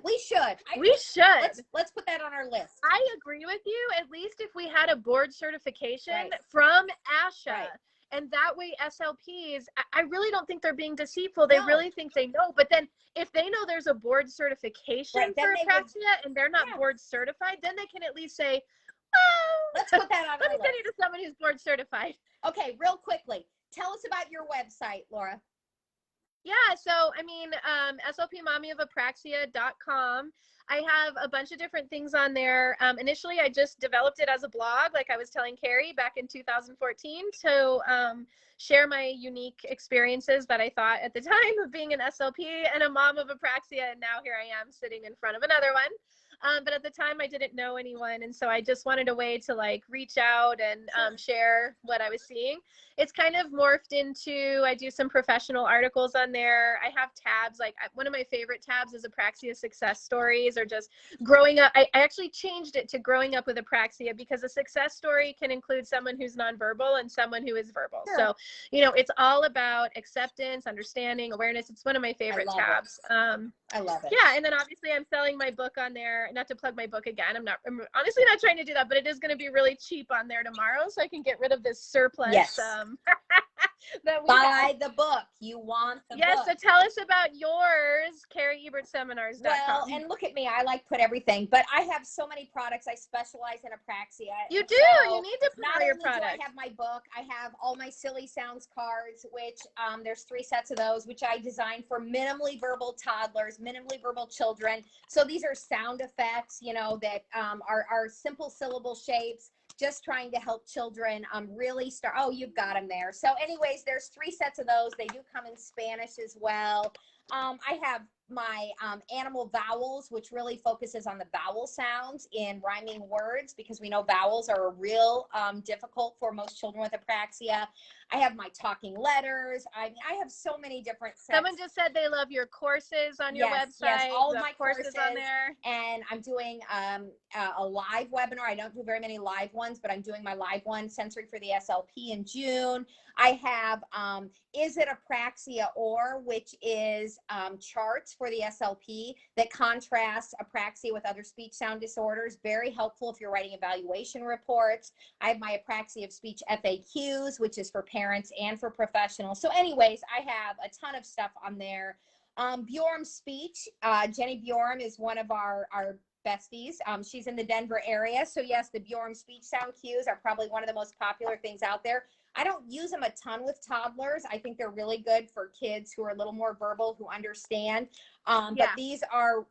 We should. Let's put that on our list. I agree with you. At least if we had a board certification from Asha. And that way SLPs, I really don't think they're being deceitful. They really think they know. But then if they know there's a board certification for apraxia and they're not board certified, then they can at least say, well, let's put that on let me send you to somebody who's board certified. Okay, real quickly. Tell us about your website, Laura. Yeah, so I mean, slpmommyofapraxia.com. I have a bunch of different things on there. Initially, I just developed it as a blog, like I was telling Carrie back in 2014, to share my unique experiences that I thought at the time of being an SLP and a mom of apraxia. And now here I am sitting in front of another one. But at the time, I didn't know anyone. And so I just wanted a way to like reach out and share what I was seeing. It's kind of morphed into, I do some professional articles on there. I have tabs, like one of my favorite tabs is apraxia success stories, or just growing up. I actually changed it to growing up with apraxia, because a success story can include someone who's nonverbal and someone who is verbal. Sure. So, you know, it's all about acceptance, understanding, awareness. It's one of my favorite tabs. I love it. Yeah, and then obviously I'm selling my book on there. Not to plug my book again. I'm honestly not trying to do that, but it is going to be really cheap on there tomorrow, so I can get rid of this surplus. Yes. That we Buy have. the book. You want the yes, book. so tell us about yours, CarrieEbertSeminars.com. Well, and look at me. I like put everything, but I have so many products. I specialize in apraxia. You do. So You need to put all your products. Not only do I have my book, I have all my Silly Sounds cards, which there's 3 sets of those, which I designed for minimally verbal toddlers, minimally verbal children. So these are sound effects, you know, that are simple syllable shapes, just trying to help children really start. Oh, you've got them there. So anyways, there's 3 sets of those. They do come in Spanish as well. I have my animal vowels, which really focuses on the vowel sounds in rhyming words, because we know vowels are real difficult for most children with apraxia. I have my talking letters. I have so many different sets. Someone just said they love your courses on your website. Yes, all of my courses on there. And I'm doing a live webinar. I don't do very many live ones, but I'm doing my live one, Sensory for the SLP, in June. I have Is It Apraxia Or, which is charts for the SLP that contrasts apraxia with other speech sound disorders. Very helpful if you're writing evaluation reports. I have my Apraxia of Speech FAQs, which is for parents and for professionals. So anyways, I have a ton of stuff on there. Bjorm Speech, Jenny Bjorm is one of our besties. She's in the Denver area. So yes, the Bjorm speech sound cues are probably one of the most popular things out there. I don't use them a ton with toddlers. I think they're really good for kids who are a little more verbal, who understand. But these are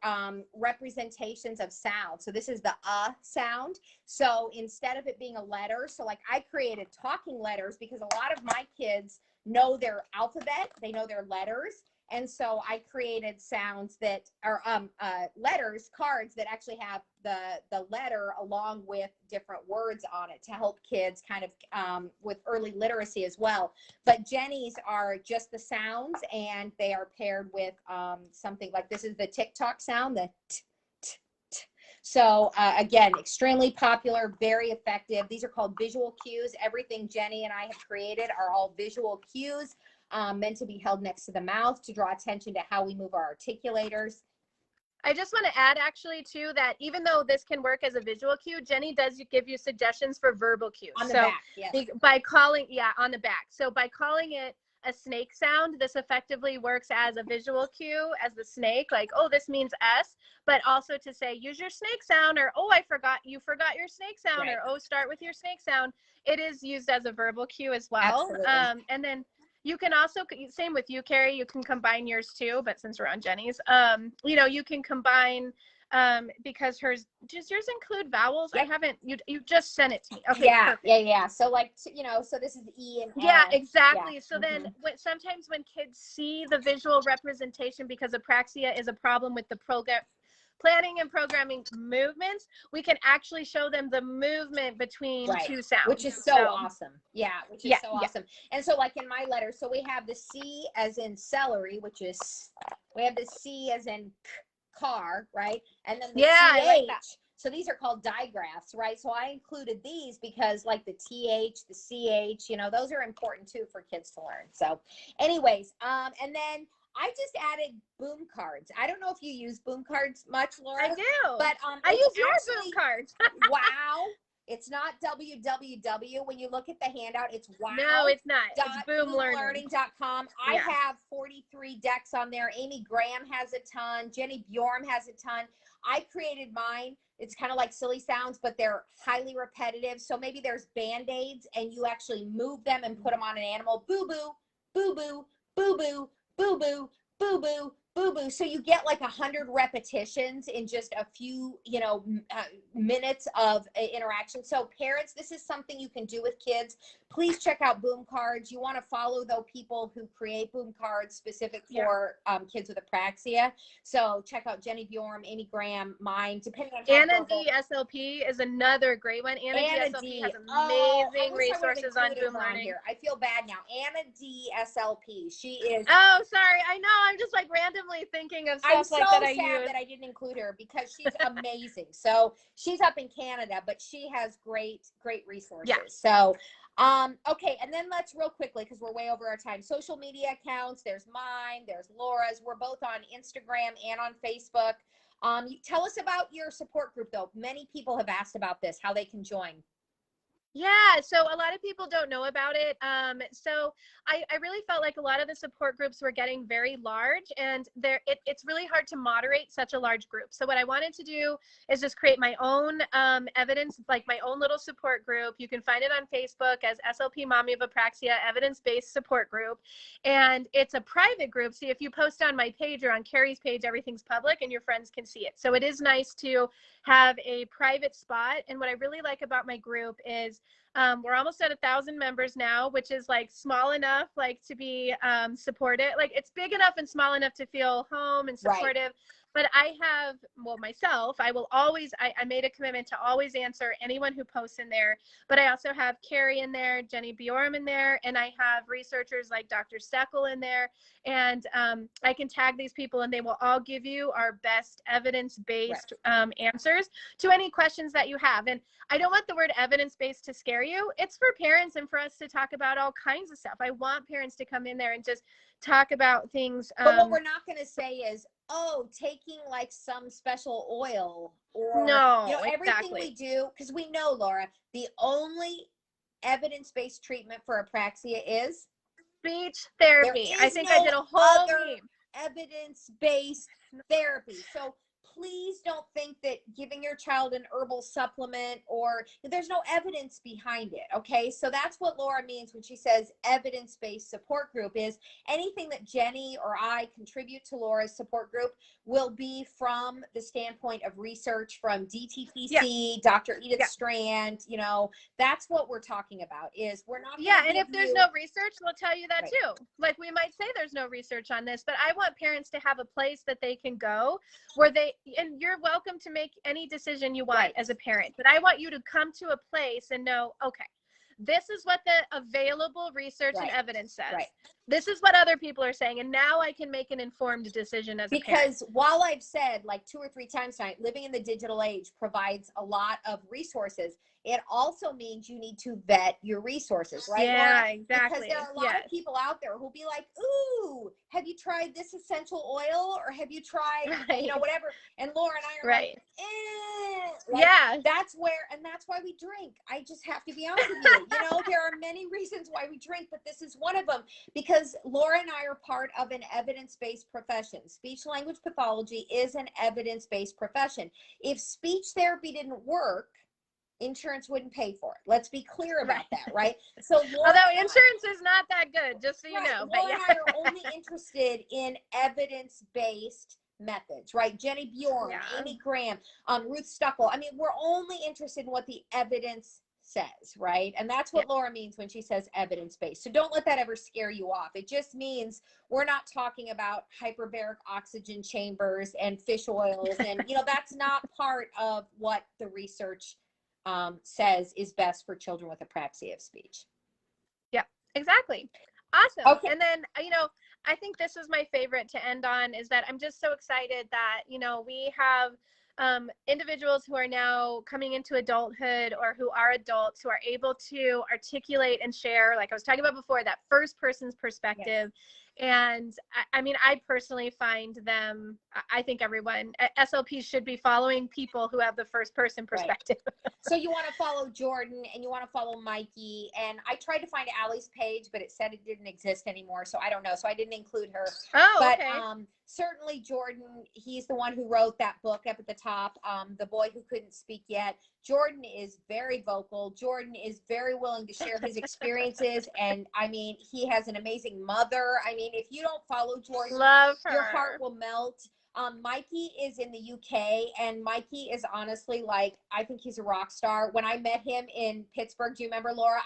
representations of sound. So this is the sound. So instead of it being a letter, so like I created talking letters, because a lot of my kids know their alphabet, they know their letters. And so I created sounds that are letters, cards that actually have the letter along with different words on it to help kids kind of with early literacy as well. But Jenny's are just the sounds, and they are paired with something like, this is the TikTok sound, the t, t, t. So again, extremely popular, very effective. These are called visual cues. Everything Jenny and I have created are all visual cues. Meant to be held next to the mouth to draw attention to how we move our articulators. I just want to add actually too that even though this can work as a visual cue, Jenny does give you suggestions for verbal cues. On the back, yes. By calling, on the back. So by calling it a snake sound, this effectively works as a visual cue, as the snake, like, oh, this means S, but also to say, use your snake sound, or, oh, you forgot your snake sound, right. Or, oh, start with your snake sound. It is used as a verbal cue as well. Absolutely. And then you can also, same with you, Carrie, you can combine yours too, but since we're on Jenny's, you know, you can combine, because does yours include vowels? Yep. I haven't, you just sent it to me. Okay. Yeah, perfect. yeah. So like, you know, so this is E and F. Yeah, exactly. Yeah. So then sometimes when kids see the visual representation, because apraxia is a problem with the planning and programming movements, we can actually show them the movement between two sounds, which is so awesome. Yeah, which is so awesome. And so like in my letter, so we have the C as in celery, which is, we have the C as in car, right? And then the TH. I like that. So these are called digraphs, right? So I included these because like the TH, the CH, you know, those are important too for kids to learn. So anyways, and then I just added boom cards. I don't know if you use boom cards much, Laura. I do. But I use your boom cards. Wow. It's not www. When you look at the handout, it's wow. No, it's not. It's boomlearning.com. I have 43 decks on there. Amy Graham has a ton. Jenny Bjorm has a ton. I created mine. It's kind of like Silly Sounds, but they're highly repetitive. So maybe there's Band-Aids and you actually move them and put them on an animal. Boo-boo, boo-boo, boo-boo, boo boo, boo boo, boo boo. So you get like 100 repetitions in just a few, minutes of interaction. So parents, this is something you can do with kids. Please check out boom cards. You want to follow though people who create boom cards specific for kids with apraxia. So check out Jenny Bjorm, Amy Graham, mine, depending on how Anna D SLP is another great one. Anna D SLP has I amazing wish I would have resources on included Boom her on Learning. here. I feel bad now. Anna D SLP. She is. Oh, sorry. I know. I'm just like randomly thinking of stuff like that I use. I'm so sad that I didn't include her because she's amazing. So she's up in Canada, but she has great resources. Yeah. So, okay. And then let's real quickly, because we're way over our time. Social media accounts. There's mine. There's Laura's. We're both on Instagram and on Facebook. Tell us about your support group, though. Many people have asked about this, how they can join. Yeah, so a lot of people don't know about it. So I really felt like a lot of the support groups were getting very large, and it's really hard to moderate such a large group. So what I wanted to do is just create my own evidence, like my own little support group. You can find it on Facebook as SLP Mommy of Apraxia Evidence-Based Support Group. And it's a private group. So if you post on my page or on Carrie's page, everything's public and your friends can see it. So it is nice to have a private spot. And what I really like about my group is we're almost at 1,000 members now, which is like small enough, like to be supported. Like it's big enough and small enough to feel home and supportive. Right. But I have, well, myself, I will always, I made a commitment to always answer anyone who posts in there. But I also have Carrie in there, Jenny Bjorm in there, and I have researchers like Dr. Steckel in there. And I can tag these people and they will all give you our best evidence-based answers to any questions that you have. And I don't want the word evidence-based to scare you. It's for parents and for us to talk about all kinds of stuff. I want parents to come in there and just talk about things. But what we're not going to say is, oh, taking like some special oil or everything we do, because we know, Laura, the only evidence-based treatment for apraxia is speech therapy. I think I did a whole evidence-based therapy. So please don't think that giving your child an herbal supplement or there's no evidence behind it. Okay. So that's what Laura means when she says evidence-based support group is anything that Jenny or I contribute to Laura's support group will be from the standpoint of research from DTPC, Dr. Edith Strand, that's what we're talking about is we're not. And if there's no research, we'll tell you that too. Like we might say there's no research on this, but I want parents to have a place that they can go where and you're welcome to make any decision you want as a parent, but I want you to come to a place and know, okay, this is what the available research and evidence says. This is what other people are saying. And now I can make an informed decision as a parent. Because while I've said like 2 or 3 times tonight, living in the digital age provides a lot of resources. It also means you need to vet your resources, right? Yeah, Laura? exactly. Because there are a lot of people out there who'll be like, ooh, have you tried this essential oil? Or have you tried, whatever? And Laura and I are like, that's why we drink. I just have to be honest with you. There are many reasons why we drink, but this is one of them because Laura and I are part of an evidence-based profession. Speech language pathology is an evidence-based profession. If speech therapy didn't work, insurance wouldn't pay for it. Let's be clear about that, right? So although insurance is not that good, just so you know. Laura and I are only interested in evidence-based methods, right? Jenny Bjorm, Amy Graham, Ruth Stuckel. I mean, we're only interested in what the evidence says, right? And that's what Laura means when she says evidence-based. So don't let that ever scare you off. It just means we're not talking about hyperbaric oxygen chambers and fish oils. And, that's not part of what the research says is best for children with apraxia of speech. Yeah, exactly. Awesome. Okay. And then, I think this is my favorite to end on is that I'm just so excited that, we have individuals who are now coming into adulthood or who are adults who are able to articulate and share, like I was talking about before, that first person's perspective. And I personally find them, I think everyone, SLPs should be following people who have the first person perspective. So you want to follow Jordan and you want to follow Mikey. And I tried to find Allie's page, but it said it didn't exist anymore. So I don't know. So I didn't include her. But certainly Jordan, he's the one who wrote that book up at the top, The Boy Who Couldn't Speak Yet. Jordan is very vocal. Jordan is very willing to share his experiences. And he has an amazing mother. mean, if you don't follow Georgie, Love her. your heart will melt. Mikey is in the UK, and Mikey is honestly like, I think he's a rock star. When I met him in Pittsburgh, do you remember, Laura?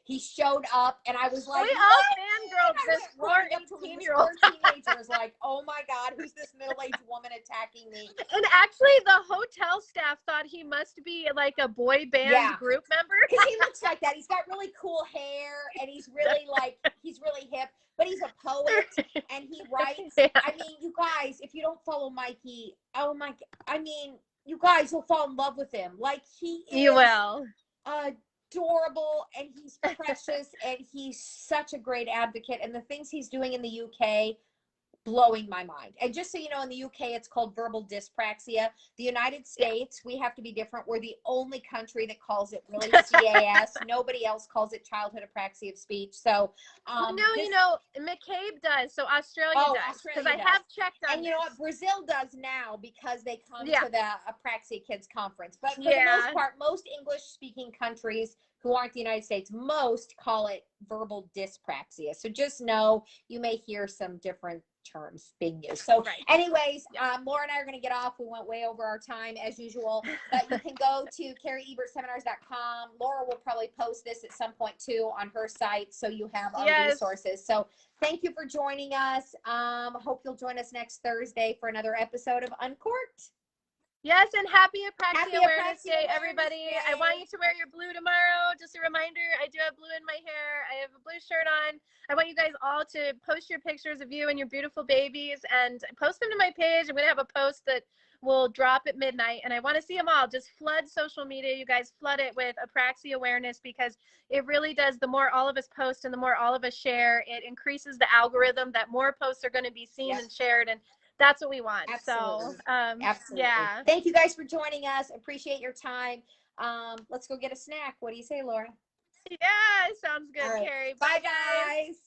He showed up, and I was like, we all fangirled this poor 18-year-old. Teenagers, like, oh my God, who's this middle-aged woman attacking me? And actually, the hotel staff thought he must be like a boy band group member. Because he looks like that. He's got really cool hair, and he's really hip, but he's a poet, and he writes. I mean, you guys, if you don't follow Mikey, oh my, I mean, you guys will fall in love with him. Like, he is. You will. Adorable, and he's precious, and he's such a great advocate, and the things he's doing in the UK, blowing my mind. And just so you know, in the UK, it's called verbal dyspraxia. The United States, we have to be different. We're the only country that calls it really CAS. Nobody else calls it childhood apraxia of speech. So, you know, McCabe does. So Australia does. Because I have checked on and you know what? Brazil does now, because they come to the Apraxia Kids Conference. But for the most part, most English-speaking countries who aren't the United States, most call it verbal dyspraxia. So just know you may hear some different terms being used. So anyways, Laura and I are going to get off. We went way over our time as usual, but you can go to CarrieEbertSeminars.com. Laura will probably post this at some point too on her site, so you have our resources. So thank you for joining us. Hope you'll join us next Thursday for another episode of Uncorked. Yes, and happy Apraxia Awareness Day, everybody. I want you to wear your blue tomorrow. Just a reminder, I do have blue in my hair. I have a blue shirt on. I want you guys all to post your pictures of you and your beautiful babies and post them to my page. I'm going to have a post that will drop at midnight, and I want to see them all. Just flood social media. You guys flood it with Apraxia Awareness, because it really does. The more all of us post and the more all of us share, it increases the algorithm that more posts are going to be seen and shared, and that's what we want. Absolutely. So, absolutely. yeah. Thank you guys for joining us. Appreciate your time. Let's go get a snack. What do you say, Laura? Yeah, sounds good, Carrie. Bye, guys.